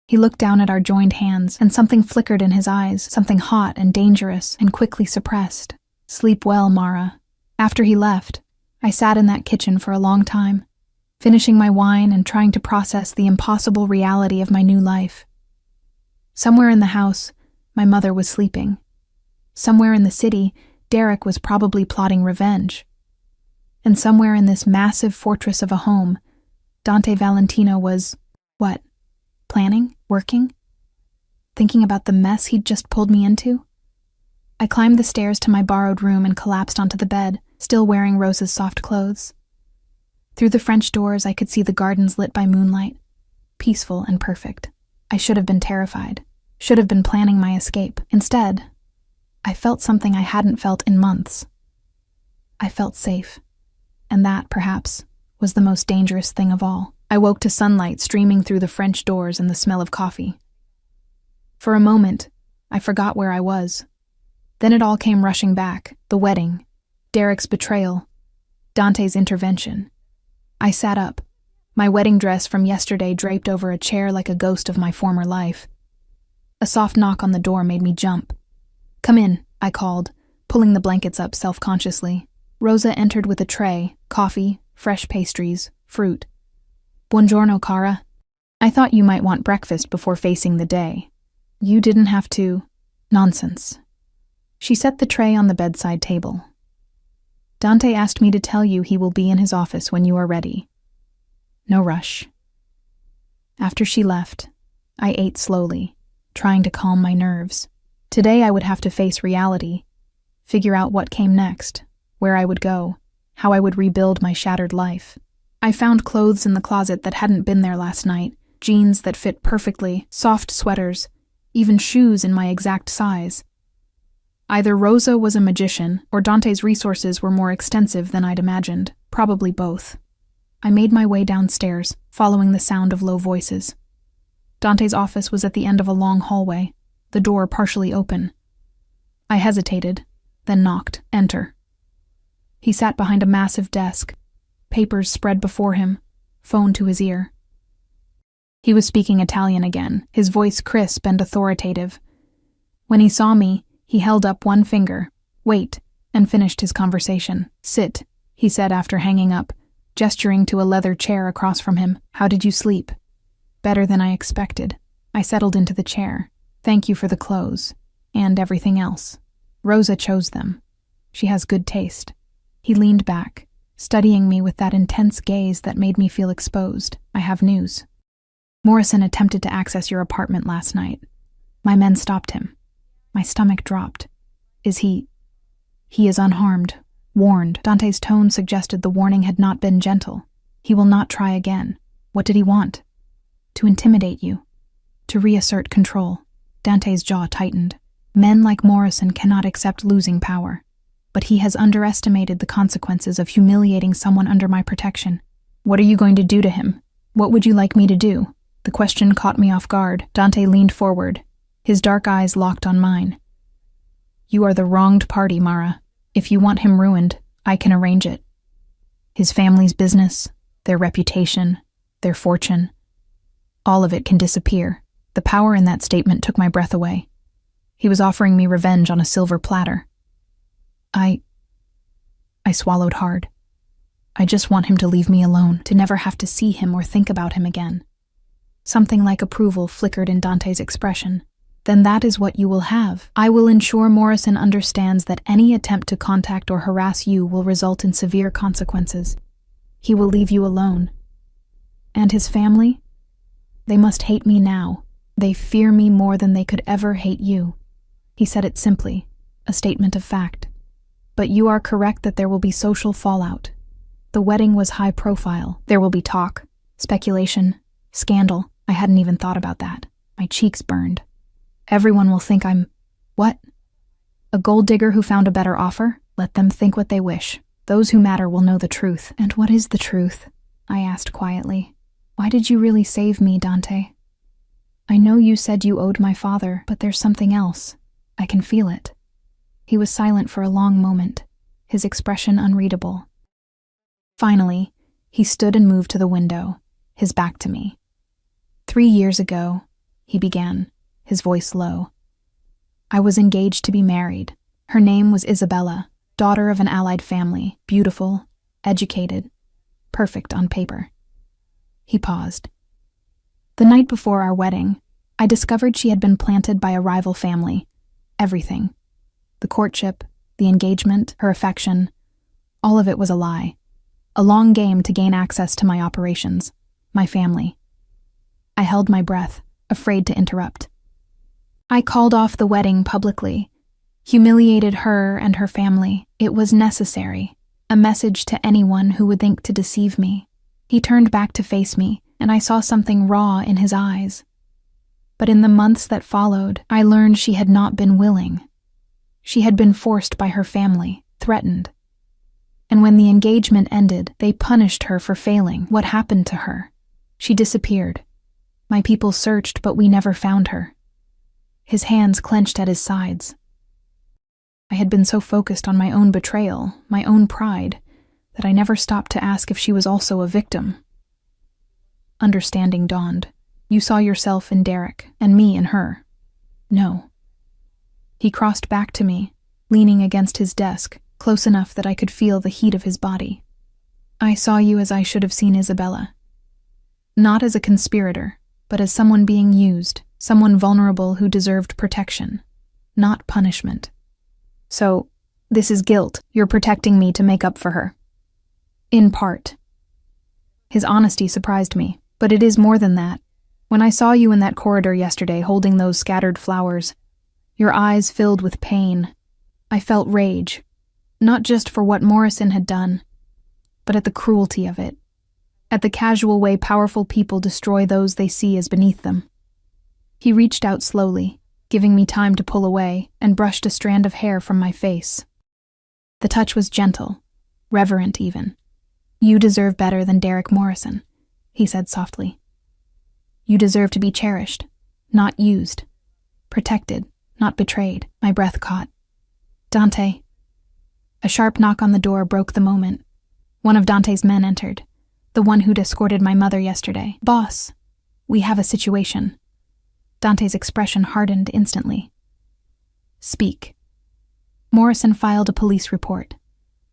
He looked down at our joined hands, and something flickered in his eyes, something hot and dangerous and quickly suppressed. "Sleep well, Mara." After he left, I sat in that kitchen for a long time, finishing my wine and trying to process the impossible reality of my new life. Somewhere in the house, my mother was sleeping. Somewhere in the city, Derek was probably plotting revenge. And somewhere in this massive fortress of a home, Dante Valentino was, what? Planning? Working? Thinking about the mess he'd just pulled me into? I climbed the stairs to my borrowed room and collapsed onto the bed, still wearing Rosa's soft clothes. Through the French doors, I could see the gardens lit by moonlight, peaceful and perfect. I should have been terrified, should have been planning my escape. Instead, I felt something I hadn't felt in months. I felt safe, and that, perhaps, was the most dangerous thing of all. I woke to sunlight streaming through the French doors and the smell of coffee. For a moment, I forgot where I was. Then it all came rushing back: the wedding, Derek's betrayal, Dante's intervention. I sat up, my wedding dress from yesterday draped over a chair like a ghost of my former life. A soft knock on the door made me jump. "Come in," I called, pulling the blankets up self-consciously. Rosa entered with a tray, coffee, fresh pastries, fruit. "Buongiorno, cara. I thought you might want breakfast before facing the day. You didn't have to—" "Nonsense." She set the tray on the bedside table. "Dante asked me to tell you he will be in his office when you are ready. No rush." After she left, I ate slowly, trying to calm my nerves. Today I would have to face reality, figure out what came next, where I would go, how I would rebuild my shattered life. I found clothes in the closet that hadn't been there last night, jeans that fit perfectly, soft sweaters, even shoes in my exact size. Either Rosa was a magician, or Dante's resources were more extensive than I'd imagined, probably both. I made my way downstairs, following the sound of low voices. Dante's office was at the end of a long hallway, the door partially open. I hesitated, then knocked. "Enter." He sat behind a massive desk, papers spread before him, phone to his ear. He was speaking Italian again, his voice crisp and authoritative. When he saw me, he held up one finger, "Wait," and finished his conversation. "Sit," he said after hanging up, gesturing to a leather chair across from him. "How did you sleep?" "Better than I expected." I settled into the chair. "Thank you for the clothes, and everything else. Rosa chose them. She has good taste." He leaned back, studying me with that intense gaze that made me feel exposed. "I have news. Morrison attempted to access your apartment last night. My men stopped him." My stomach dropped. "Is he—" "He is unharmed, warned." Dante's tone suggested the warning had not been gentle. "He will not try again." "What did he want?" "To intimidate you. To reassert control." Dante's jaw tightened. Men like Morrison cannot accept losing power. But he has underestimated the consequences of humiliating someone under my protection. "What are you going to do to him? What would you like me to do?" The question caught me off guard. Dante leaned forward, his dark eyes locked on mine. You are the wronged party, Mara. If you want him ruined, I can arrange it. His family's business, their reputation, their fortune, all of it can disappear. The power in that statement took my breath away. He was offering me revenge on a silver platter. I swallowed hard. I just want him to leave me alone, to never have to see him or think about him again. Something like approval flickered in Dante's expression. Then that is what you will have. I will ensure Morrison understands that any attempt to contact or harass you will result in severe consequences. He will leave you alone. And his family? They must hate me now. They fear me more than they could ever hate you. He said it simply, a statement of fact. But you are correct that there will be social fallout. The wedding was high profile. There will be talk, speculation, scandal. I hadn't even thought about that. My cheeks burned. Everyone will think I'm... What? A gold digger who found a better offer? Let them think what they wish. Those who matter will know the truth. And what is the truth? I asked quietly. Why did you really save me, Dante? I know you said you owed my father, but there's something else. I can feel it. He was silent for a long moment, his expression unreadable. Finally, he stood and moved to the window, his back to me. 3 years ago, he began, his voice low. I was engaged to be married. Her name was Isabella, daughter of an allied family, beautiful, educated, perfect on paper. He paused. The night before our wedding, I discovered she had been planted by a rival family. Everything. The courtship, the engagement, her affection, all of it was a lie. A long game to gain access to my operations, my family. I held my breath, afraid to interrupt. I called off the wedding publicly, humiliated her and her family. It was necessary, a message to anyone who would think to deceive me. He turned back to face me, and I saw something raw in his eyes. But in the months that followed, I learned she had not been willing. She had been forced by her family, threatened. And when the engagement ended, they punished her for failing. What happened to her? She disappeared. My people searched, but we never found her. His hands clenched at his sides. I had been so focused on my own betrayal, my own pride, that I never stopped to ask if she was also a victim. Understanding dawned. You saw yourself in Derek, and me in her. No. He crossed back to me, leaning against his desk, close enough that I could feel the heat of his body. I saw you as I should have seen Isabella. Not as a conspirator, but as someone being used, someone vulnerable who deserved protection, not punishment. So, this is guilt. You're protecting me to make up for her. In part. His honesty surprised me, but it is more than that. When I saw you in that corridor yesterday holding those scattered flowers, your eyes filled with pain, I felt rage, not just for what Morrison had done, but at the cruelty of it, at the casual way powerful people destroy those they see as beneath them. He reached out slowly, giving me time to pull away, and brushed a strand of hair from my face. The touch was gentle, reverent even. You deserve better than Derek Morrison, he said softly. You deserve to be cherished, not used, protected, not betrayed. My breath caught. Dante. A sharp knock on the door broke the moment. One of Dante's men entered, the one who'd escorted my mother yesterday. Boss, we have a situation. Dante's expression hardened instantly. Speak. Morrison filed a police report.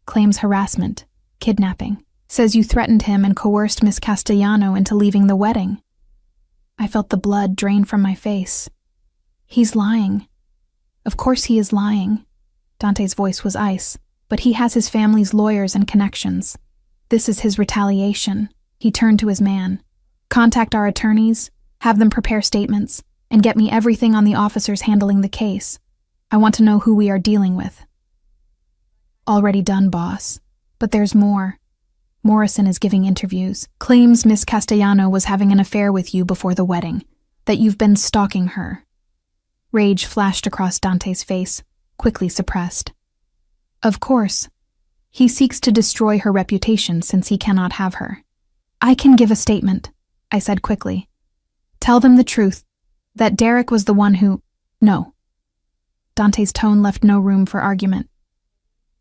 Claims harassment, kidnapping. Says you threatened him and coerced Miss Castellano into leaving the wedding. I felt the blood drain from my face. He's lying. Of course he is lying. Dante's voice was ice, but he has his family's lawyers and connections. This is his retaliation. He turned to his man. Contact our attorneys, have them prepare statements, and get me everything on the officers handling the case. I want to know who we are dealing with. Already done, boss. But there's more. Morrison is giving interviews, claims Miss Castellano was having an affair with you before the wedding, that you've been stalking her. Rage flashed across Dante's face, quickly suppressed. Of course. He seeks to destroy her reputation since he cannot have her. I can give a statement, I said quickly. Tell them the truth, that Derek was the one who... No. Dante's tone left no room for argument.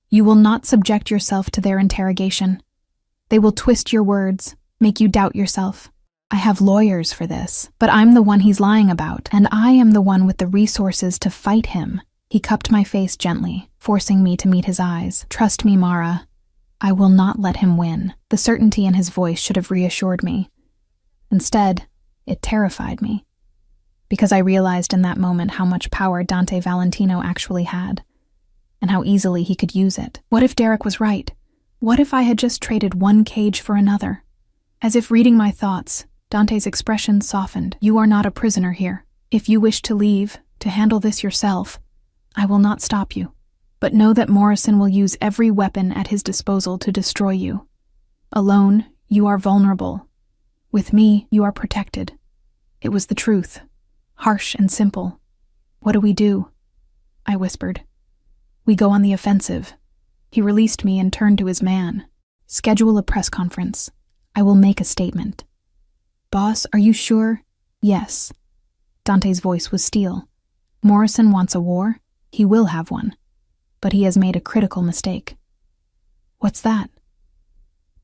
"You will not subject yourself to their interrogation. They will twist your words, make you doubt yourself. I have lawyers for this, but I'm the one he's lying about, and I am the one with the resources to fight him." He cupped my face gently, forcing me to meet his eyes. "Trust me, Mara. I will not let him win." The certainty in his voice should have reassured me. Instead, it terrified me, because I realized in that moment how much power Dante Valentino actually had, and how easily he could use it. What if Derek was right? What if I had just traded one cage for another? As if reading my thoughts, Dante's expression softened. "You are not a prisoner here. If you wish to leave, to handle this yourself, I will not stop you. But know that Morrison will use every weapon at his disposal to destroy you. Alone, you are vulnerable. With me, you are protected." It was the truth, harsh and simple. "What do we do?" I whispered. "We go on the offensive." He released me and turned to his man. "Schedule a press conference. I will make a statement." "Boss, are you sure?" "Yes." Dante's voice was steel. "Morrison wants a war. He will have one. But he has made a critical mistake." "What's that?"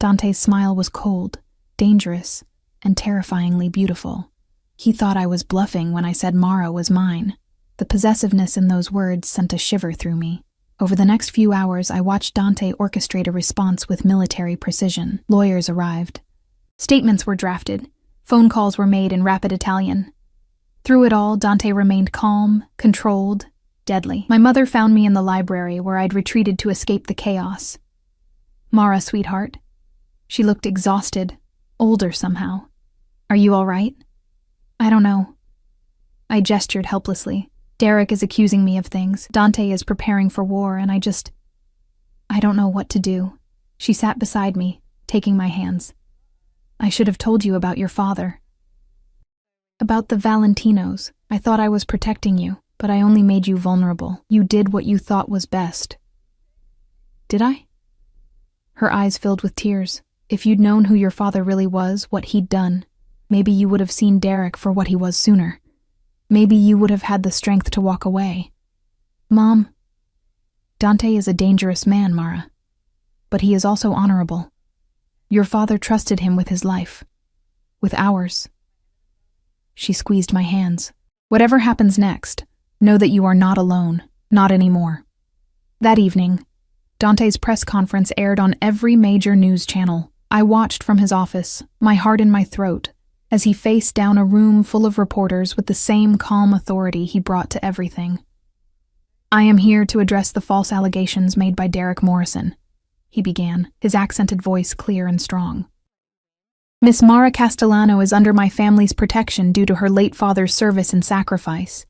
Dante's smile was cold, dangerous, and terrifyingly beautiful. He thought I was bluffing when I said Mara was mine. The possessiveness in those words sent a shiver through me. Over the next few hours, I watched Dante orchestrate a response with military precision. Lawyers arrived. Statements were drafted. Phone calls were made in rapid Italian. Through it all, Dante remained calm, controlled, deadly. My mother found me in the library where I'd retreated to escape the chaos. "Mara, sweetheart." She looked exhausted, older somehow. "Are you all right?" "I don't know." I gestured helplessly. "Derek is accusing me of things. Dante is preparing for war, and I don't know what to do." She sat beside me, taking my hands. "I should have told you about your father." "About the Valentinos. I thought I was protecting you, but I only made you vulnerable. You did what you thought was best." "Did I?" Her eyes filled with tears. "If you'd known who your father really was, what he'd done, maybe you would have seen Derek for what he was sooner. Maybe you would have had the strength to walk away." "Mom." "Dante is a dangerous man, Mara. But he is also honorable. Your father trusted him with his life. With ours." She squeezed my hands. "Whatever happens next, know that you are not alone. Not anymore." That evening, Dante's press conference aired on every major news channel. I watched from his office, my heart in my throat, as he faced down a room full of reporters with the same calm authority he brought to everything. "I am here to address the false allegations made by Derek Morrison," he began, his accented voice clear and strong. "Miss Mara Castellano is under my family's protection due to her late father's service and sacrifice.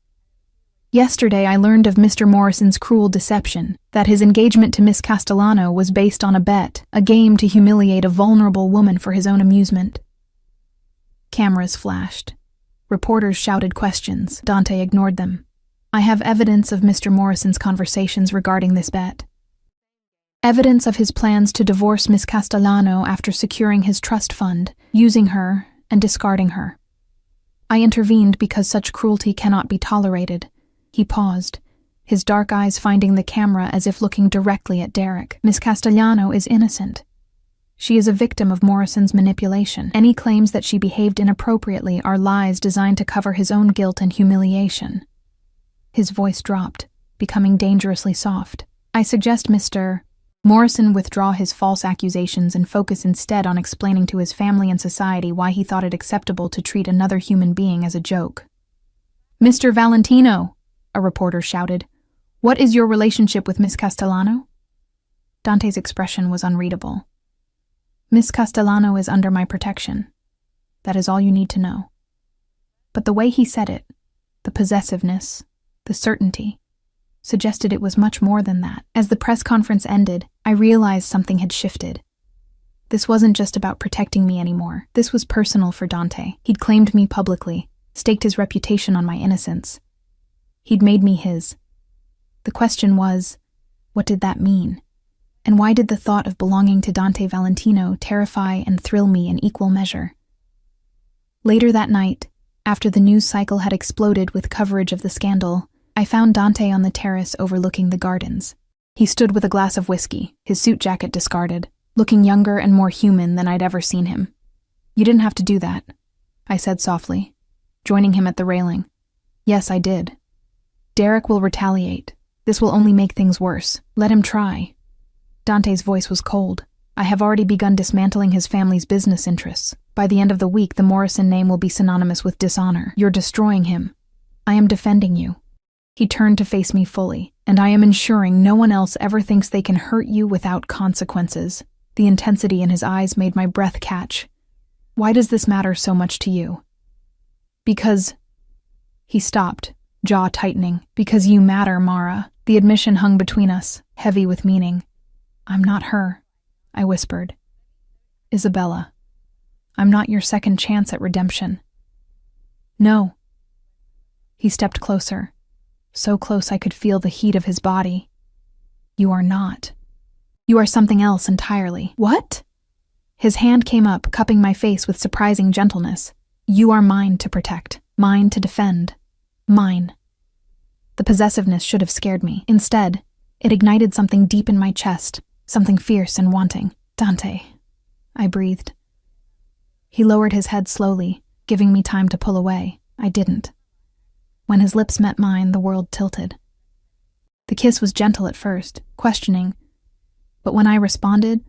Yesterday I learned of Mr. Morrison's cruel deception, that his engagement to Miss Castellano was based on a bet, a game to humiliate a vulnerable woman for his own amusement." Cameras flashed. Reporters shouted questions. Dante ignored them. "I have evidence of Mr. Morrison's conversations regarding this bet. Evidence of his plans to divorce Miss Castellano after securing his trust fund, using her and discarding her. I intervened because such cruelty cannot be tolerated." He paused, his dark eyes finding the camera as if looking directly at Derek. "Miss Castellano is innocent. She is a victim of Morrison's manipulation. Any claims that she behaved inappropriately are lies designed to cover his own guilt and humiliation." His voice dropped, becoming dangerously soft. "I suggest Mr. Morrison withdraw his false accusations and focus instead on explaining to his family and society why he thought it acceptable to treat another human being as a joke." "Mr. Valentino," a reporter shouted, "what is your relationship with Miss Castellano?" Dante's expression was unreadable. "Miss Castellano is under my protection. That is all you need to know." But the way he said it, the possessiveness, the certainty, suggested it was much more than that. As the press conference ended, I realized something had shifted. This wasn't just about protecting me anymore. This was personal for Dante. He'd claimed me publicly, staked his reputation on my innocence. He'd made me his. The question was, what did that mean? And why did the thought of belonging to Dante Valentino terrify and thrill me in equal measure? Later that night, after the news cycle had exploded with coverage of the scandal, I found Dante on the terrace overlooking the gardens. He stood with a glass of whiskey, his suit jacket discarded, looking younger and more human than I'd ever seen him. "You didn't have to do that," I said softly, joining him at the railing. "Yes, I did. Derek will retaliate. This will only make things worse. Let him try." Dante's voice was cold. "I have already begun dismantling his family's business interests. By the end of the week, the Morrison name will be synonymous with dishonor. You're destroying him. I am defending you." He turned to face me fully, "And I am ensuring no one else ever thinks they can hurt you without consequences." The intensity in his eyes made my breath catch. "Why does this matter so much to you?" "Because—" He stopped, jaw tightening. "Because you matter, Mara." The admission hung between us, heavy with meaning. "I'm not her," I whispered. "Isabella. I'm not your second chance at redemption." "No." He stepped closer, so close I could feel the heat of his body. "You are not. You are something else entirely." "What?" His hand came up, cupping my face with surprising gentleness. "You are mine to protect, mine to defend. Mine." The possessiveness should have scared me. Instead, it ignited something deep in my chest, something fierce and wanting. "Dante," I breathed. He lowered his head slowly, giving me time to pull away. I didn't. When his lips met mine, the world tilted. The kiss was gentle at first, questioning, but when I responded,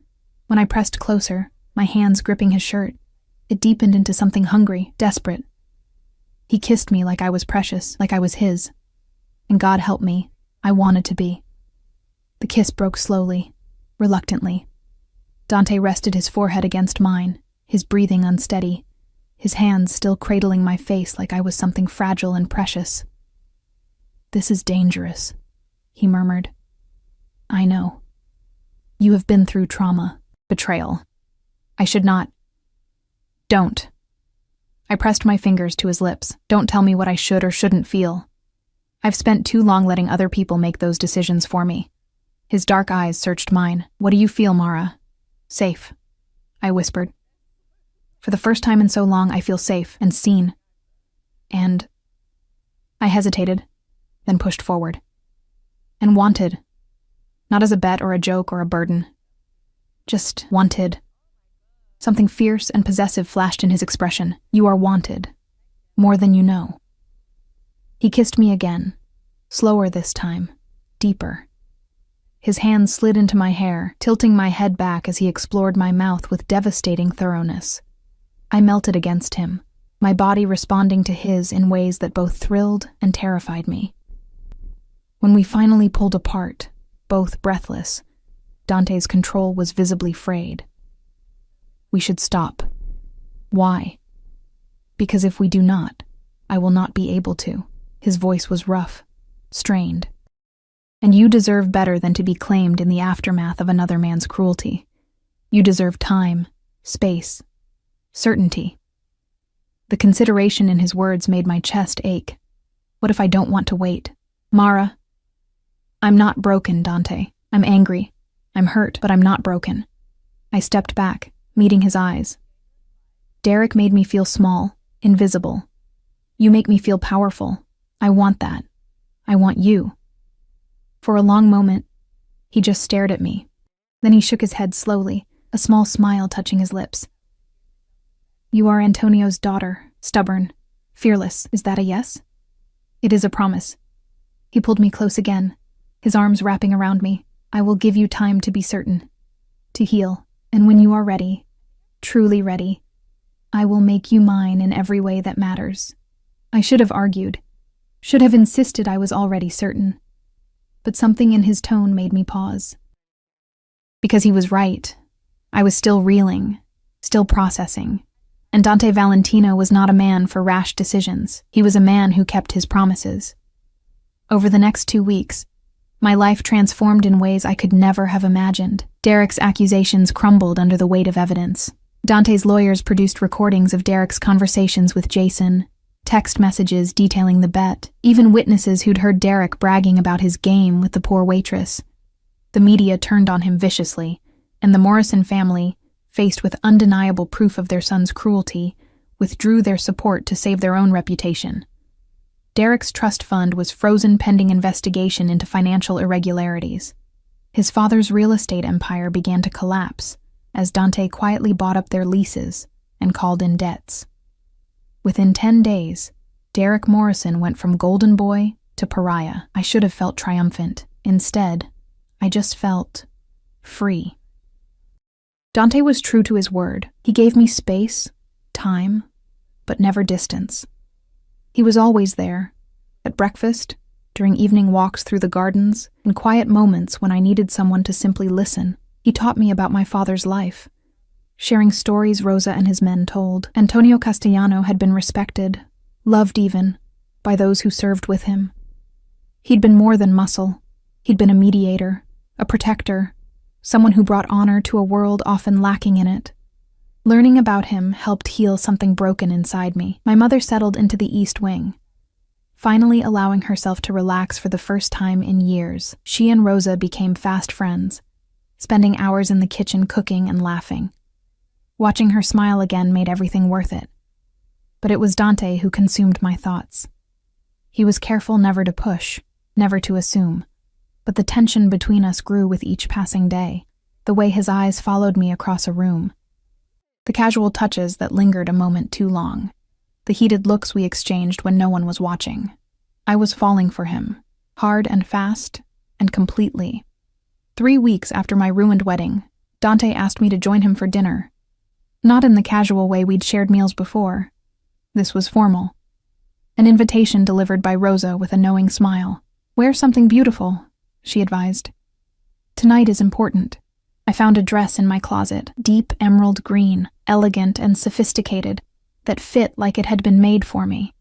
when I pressed closer, my hands gripping his shirt, it deepened into something hungry, desperate. He kissed me like I was precious, like I was his. And God help me, I wanted to be. The kiss broke slowly, reluctantly. Dante rested his forehead against mine, his breathing unsteady, his hands still cradling my face like I was something fragile and precious. "This is dangerous," he murmured. "I know. You have been through trauma, betrayal. I should not—" "Don't." I pressed my fingers to his lips. "Don't tell me what I should or shouldn't feel. I've spent too long letting other people make those decisions for me." His dark eyes searched mine. "What do you feel, Mara?" "Safe," I whispered. "For the first time in so long, I feel safe and seen. And—" I hesitated, then pushed forward. "And wanted. Not as a bet or a joke or a burden. Just wanted." Something fierce and possessive flashed in his expression. "You are wanted. More than you know." He kissed me again, slower this time, deeper. His hands slid into my hair, tilting my head back as he explored my mouth with devastating thoroughness. I melted against him, my body responding to his in ways that both thrilled and terrified me. When we finally pulled apart, both breathless, Dante's control was visibly frayed. "We should stop." "Why?" "Because if we do not, I will not be able to." His voice was rough, strained. "And you deserve better than to be claimed in the aftermath of another man's cruelty. You deserve time, space, certainty." The consideration in his words made my chest ache. What if I don't want to wait? "Mara, I'm not broken, Dante. I'm angry. I'm hurt, but I'm not broken." I stepped back, meeting his eyes. "Derek made me feel small, invisible. You make me feel powerful. I want that. I want you." For a long moment, he just stared at me. Then he shook his head slowly, a small smile touching his lips. "You are Antonio's daughter, stubborn, fearless. Is that a yes?" "It is a promise." He pulled me close again, his arms wrapping around me. "I will give you time to be certain, to heal, and when you are ready, truly ready, I will make you mine in every way that matters." I should have argued, should have insisted I was already certain, but something in his tone made me pause. Because he was right. I was still reeling, still processing, and Dante Valentino was not a man for rash decisions. He was a man who kept his promises. Over the next 2 weeks, my life transformed in ways I could never have imagined. Derek's accusations crumbled under the weight of evidence. Dante's lawyers produced recordings of Derek's conversations with Jason, text messages detailing the bet, even witnesses who'd heard Derek bragging about his game with the poor waitress. The media turned on him viciously, and the Morrison family, faced with undeniable proof of their son's cruelty, withdrew their support to save their own reputation. Derek's trust fund was frozen pending investigation into financial irregularities. His father's real estate empire began to collapse as Dante quietly bought up their leases and called in debts. Within 10 days, Derek Morrison went from golden boy to pariah. I should have felt triumphant. Instead, I just felt free. Dante was true to his word. He gave me space, time, but never distance. He was always there, at breakfast, during evening walks through the gardens, in quiet moments when I needed someone to simply listen. He taught me about my father's life, sharing stories Rosa and his men told. Antonio Castellano had been respected, loved even, by those who served with him. He'd been more than muscle. He'd been a mediator, a protector, someone who brought honor to a world often lacking in it. Learning about him helped heal something broken inside me. My mother settled into the East Wing, finally allowing herself to relax for the first time in years. She and Rosa became fast friends, spending hours in the kitchen cooking and laughing. Watching her smile again made everything worth it. But it was Dante who consumed my thoughts. He was careful never to push, never to assume, but the tension between us grew with each passing day, the way his eyes followed me across a room, the casual touches that lingered a moment too long, the heated looks we exchanged when no one was watching. I was falling for him, hard and fast, and completely. 3 weeks after my ruined wedding, Dante asked me to join him for dinner. Not in the casual way we'd shared meals before. This was formal. An invitation delivered by Rosa with a knowing smile. "Wear something beautiful," she advised. "Tonight is important." I found a dress in my closet, deep emerald green, elegant and sophisticated, that fit like it had been made for me.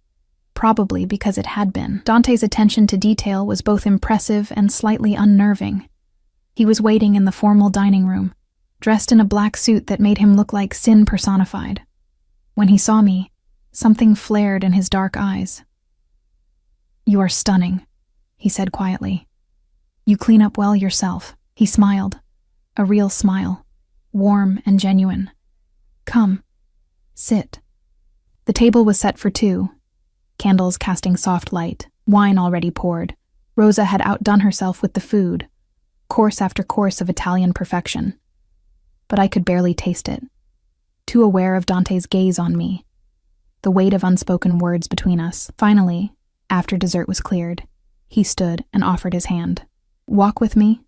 Probably because it had been. Dante's attention to detail was both impressive and slightly unnerving. He was waiting in the formal dining room, dressed in a black suit that made him look like sin personified. When he saw me, something flared in his dark eyes. "You are stunning," he said quietly. "You clean up well yourself." He smiled, a real smile, warm and genuine. "Come, sit." The table was set for 2, candles casting soft light, wine already poured. Rosa had outdone herself with the food, course after course of Italian perfection. But I could barely taste it, too aware of Dante's gaze on me, the weight of unspoken words between us. Finally, after dessert was cleared, he stood and offered his hand. "Walk with me?"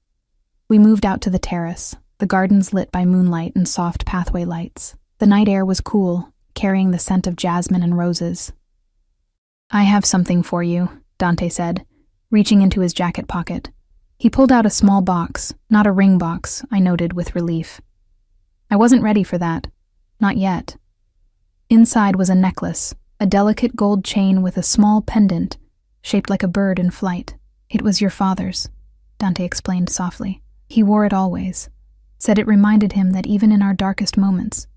We moved out to the terrace, the gardens lit by moonlight and soft pathway lights. The night air was cool, carrying the scent of jasmine and roses. "I have something for you," Dante said, reaching into his jacket pocket. He pulled out a small box, not a ring box, I noted with relief. I wasn't ready for that. Not yet. Inside was a necklace, a delicate gold chain with a small pendant, shaped like a bird in flight. "It was your father's," Dante explained softly. "He wore it always, said it reminded him that even in our darkest moments,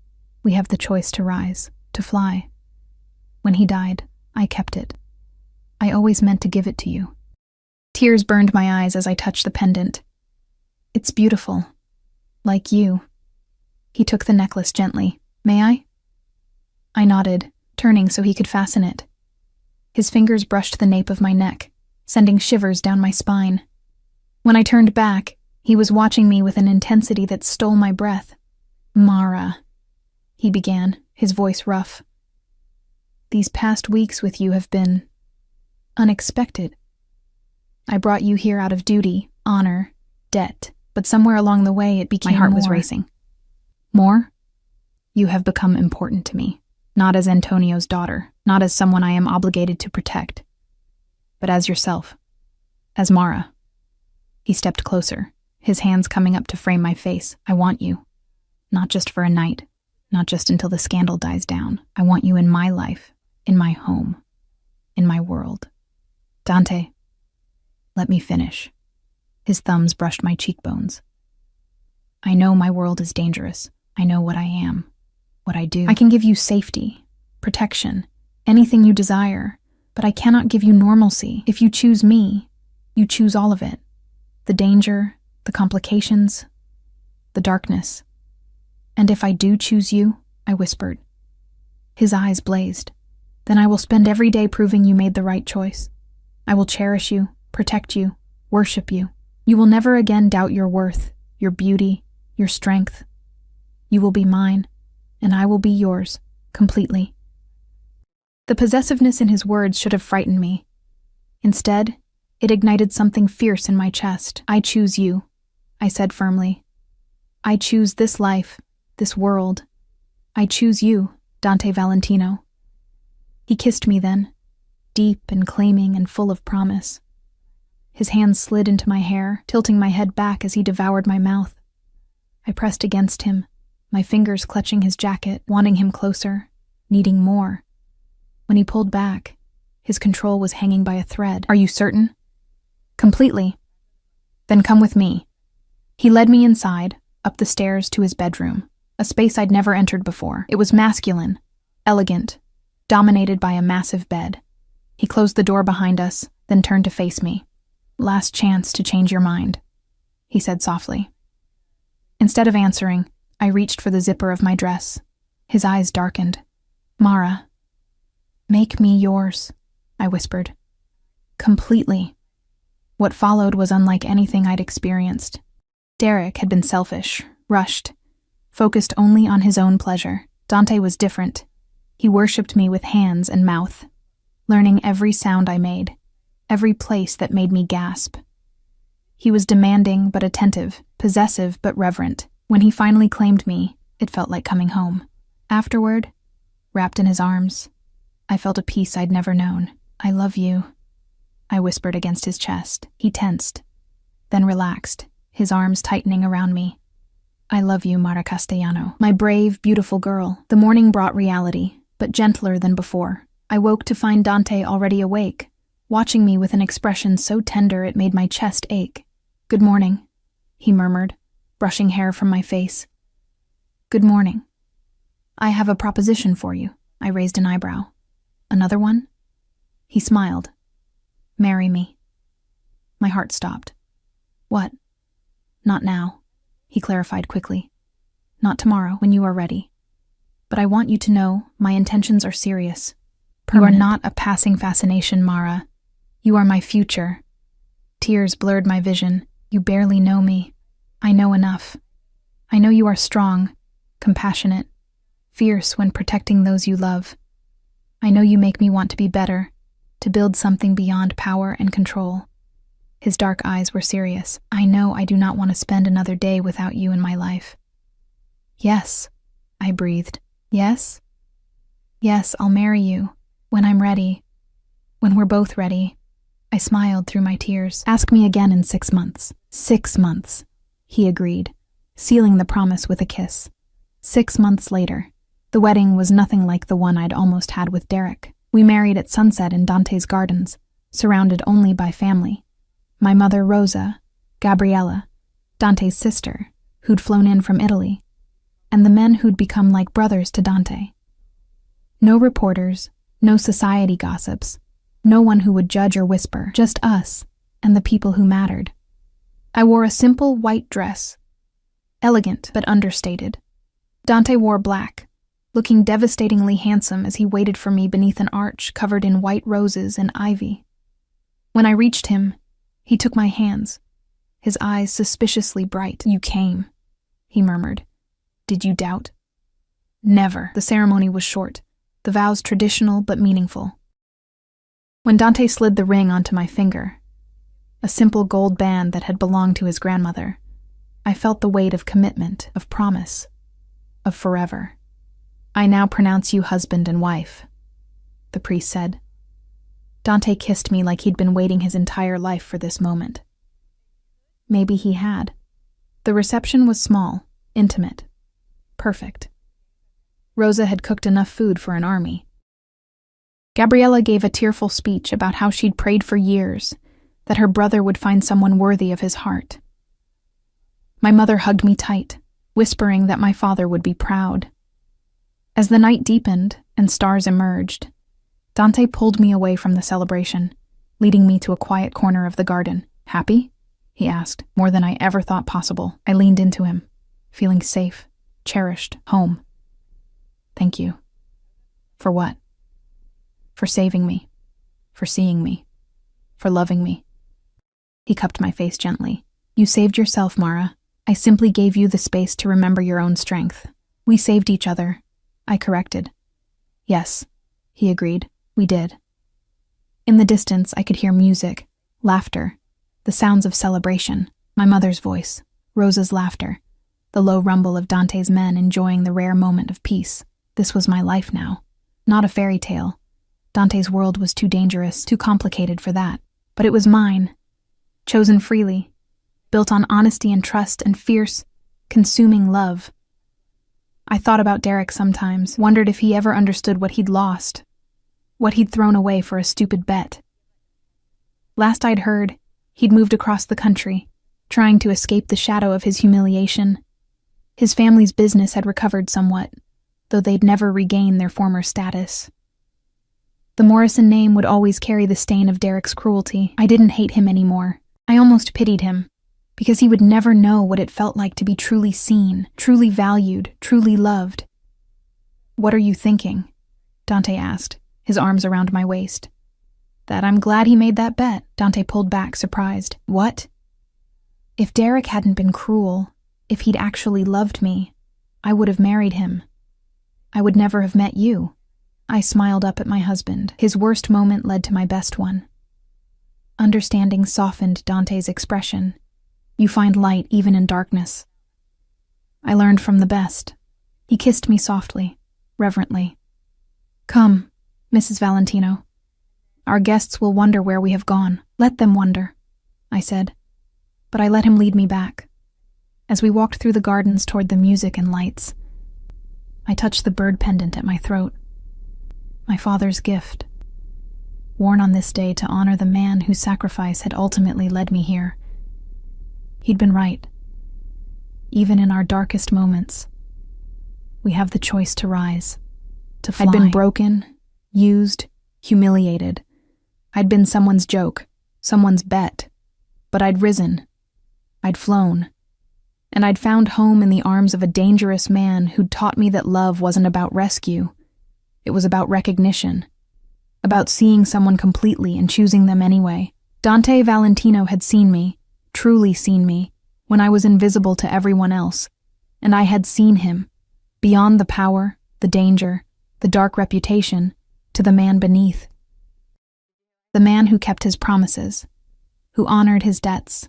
we have the choice to rise, to fly. When he died, I kept it. I always meant to give it to you." Tears burned my eyes as I touched the pendant. "It's beautiful. Like you." He took the necklace gently. "May I?" I nodded, turning so he could fasten it. His fingers brushed the nape of my neck, sending shivers down my spine. When I turned back, he was watching me with an intensity that stole my breath. "Mara," he began, his voice rough. "These past weeks with you have been unexpected. I brought you here out of duty, honor, debt, but somewhere along the way it became more." My heart was racing. "More? You have become important to me, not as Antonio's daughter, not as someone I am obligated to protect, but as yourself, as Mara." He stepped closer, his hands coming up to frame my face. "I want you, not just for a night, not just until the scandal dies down. I want you in my life, in my home, in my world." "Dante, let me finish." His thumbs brushed my cheekbones. "I know my world is dangerous. I know what I am, what I do. I can give you safety, protection, anything you desire, but I cannot give you normalcy. If you choose me, you choose all of it. The danger, the complications, the darkness. And if I do choose you," I whispered. His eyes blazed. Then I will spend every day proving you made the right choice. I will cherish you, protect you, worship you. You will never again doubt your worth, your beauty, your strength. You will be mine, and I will be yours, completely." The possessiveness in his words should have frightened me. Instead, it ignited something fierce in my chest. "I choose you," I said firmly. "I choose this life, this world. I choose you, Dante Valentino." He kissed me then, deep and claiming and full of promise. His hands slid into my hair, tilting my head back as he devoured my mouth. I pressed against him, my fingers clutching his jacket, wanting him closer, needing more. When he pulled back, his control was hanging by a thread. "Are you certain?" "Completely." "Then come with me." He led me inside, up the stairs to his bedroom, a space I'd never entered before. It was masculine, elegant, dominated by a massive bed. He closed the door behind us, then turned to face me. "Last chance to change your mind," he said softly. Instead of answering, I reached for the zipper of my dress. His eyes darkened. "Mara, make me yours," I whispered. "Completely." What followed was unlike anything I'd experienced. Derek had been selfish, rushed, focused only on his own pleasure. Dante was different. He worshipped me with hands and mouth, learning every sound I made, every place that made me gasp. He was demanding but attentive, possessive but reverent. When he finally claimed me, it felt like coming home. Afterward, wrapped in his arms, I felt a peace I'd never known. "I love you," I whispered against his chest. He tensed, then relaxed, his arms tightening around me. "I love you, Mara Castellano, my brave, beautiful girl." The morning brought reality, but gentler than before. I woke to find Dante already awake, watching me with an expression so tender it made my chest ache. "Good morning," he murmured, brushing hair from my face. "Good morning. I have a proposition for you." I raised an eyebrow. "Another one?" He smiled. "Marry me." My heart stopped. "What?" "Not now," he clarified quickly. "Not tomorrow, when you are ready. But I want you to know my intentions are serious. Permanent. You are not a passing fascination, Mara. You are my future." Tears blurred my vision. "You barely know me. I know enough. I know you are strong, compassionate, fierce when protecting those you love. I know you make me want to be better, to build something beyond power and control." His dark eyes were serious. "I know I do not want to spend another day without you in my life." "Yes," I breathed. "Yes? Yes, I'll marry you. When I'm ready. When we're both ready." I smiled through my tears. "Ask me again in 6 months." 6 months, he agreed, sealing the promise with a kiss. 6 months later, the wedding was nothing like the one I'd almost had with Derek. We married at sunset in Dante's gardens, surrounded only by family. My mother, Rosa, Gabriella, Dante's sister, who'd flown in from Italy, and the men who'd become like brothers to Dante. No reporters, no society gossips, no one who would judge or whisper, just us and the people who mattered. I wore a simple white dress, elegant but understated. Dante wore black, looking devastatingly handsome as he waited for me beneath an arch covered in white roses and ivy. When I reached him, he took my hands, his eyes suspiciously bright. "You came," he murmured. "Did you doubt?" "Never." The ceremony was short, the vows traditional but meaningful. When Dante slid the ring onto my finger, a simple gold band that had belonged to his grandmother, I felt the weight of commitment, of promise, of forever. "I now pronounce you husband and wife," the priest said. Dante kissed me like he'd been waiting his entire life for this moment. Maybe he had. The reception was small, intimate, perfect. Rosa had cooked enough food for an army. Gabriella gave a tearful speech about how she'd prayed for years that her brother would find someone worthy of his heart. My mother hugged me tight, whispering that my father would be proud. As the night deepened and stars emerged, Dante pulled me away from the celebration, leading me to a quiet corner of the garden. "Happy?" he asked, more than I ever thought possible. I leaned into him, feeling safe, cherished, home. "Thank you." "For what?" for saving me, for seeing me, for loving me. He cupped my face gently. You saved yourself, Mara. I simply gave you the space to remember your own strength. We saved each other, I corrected. Yes, he agreed. We did. In the distance, I could hear music, laughter, the sounds of celebration, my mother's voice, Rosa's laughter, the low rumble of Dante's men enjoying the rare moment of peace. This was my life now, not a fairy tale. Dante's world was too dangerous, too complicated for that. But it was mine, chosen freely, built on honesty and trust and fierce, consuming love. I thought about Derek sometimes, wondered if he ever understood what he'd lost, what he'd thrown away for a stupid bet. Last I'd heard, he'd moved across the country, trying to escape the shadow of his humiliation. His family's business had recovered somewhat, though they'd never regain their former status. The Morrison name would always carry the stain of Derek's cruelty. I didn't hate him anymore. I almost pitied him, because he would never know what it felt like to be truly seen, truly valued, truly loved. What are you thinking? Dante asked, his arms around my waist. That I'm glad he made that bet. Dante pulled back, surprised. What? If Derek hadn't been cruel, if he'd actually loved me, I would have married him. I would never have met you. I smiled up at my husband. His worst moment led to my best one. Understanding softened Dante's expression. You find light even in darkness. I learned from the best. He kissed me softly, reverently. Come, Mrs. Valentino. Our guests will wonder where we have gone. Let them wonder, I said. But I let him lead me back. As we walked through the gardens toward the music and lights, I touched the bird pendant at my throat. My father's gift, worn on this day to honor the man whose sacrifice had ultimately led me here. He'd been right. Even in our darkest moments, we have the choice to rise, to fly. I'd been broken, used, humiliated. I'd been someone's joke, someone's bet. But I'd risen. I'd flown. And I'd found home in the arms of a dangerous man who'd taught me that love wasn't about rescue. It was about recognition, about seeing someone completely and choosing them anyway. Dante Valentino had seen me, truly seen me, when I was invisible to everyone else, and I had seen him, beyond the power, the danger, the dark reputation, to the man beneath. The man who kept his promises, who honored his debts,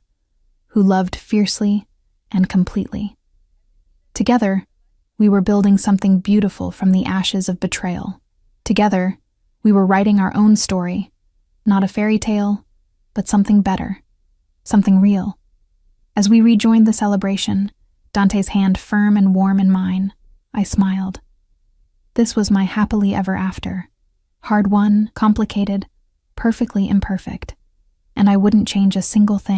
who loved fiercely and completely. Together, we were building something beautiful from the ashes of betrayal. Together, we were writing our own story, not a fairy tale, but something better, something real. As we rejoined the celebration, Dante's hand firm and warm in mine, I smiled. This was my happily ever after, hard-won, complicated, perfectly imperfect, and I wouldn't change a single thing.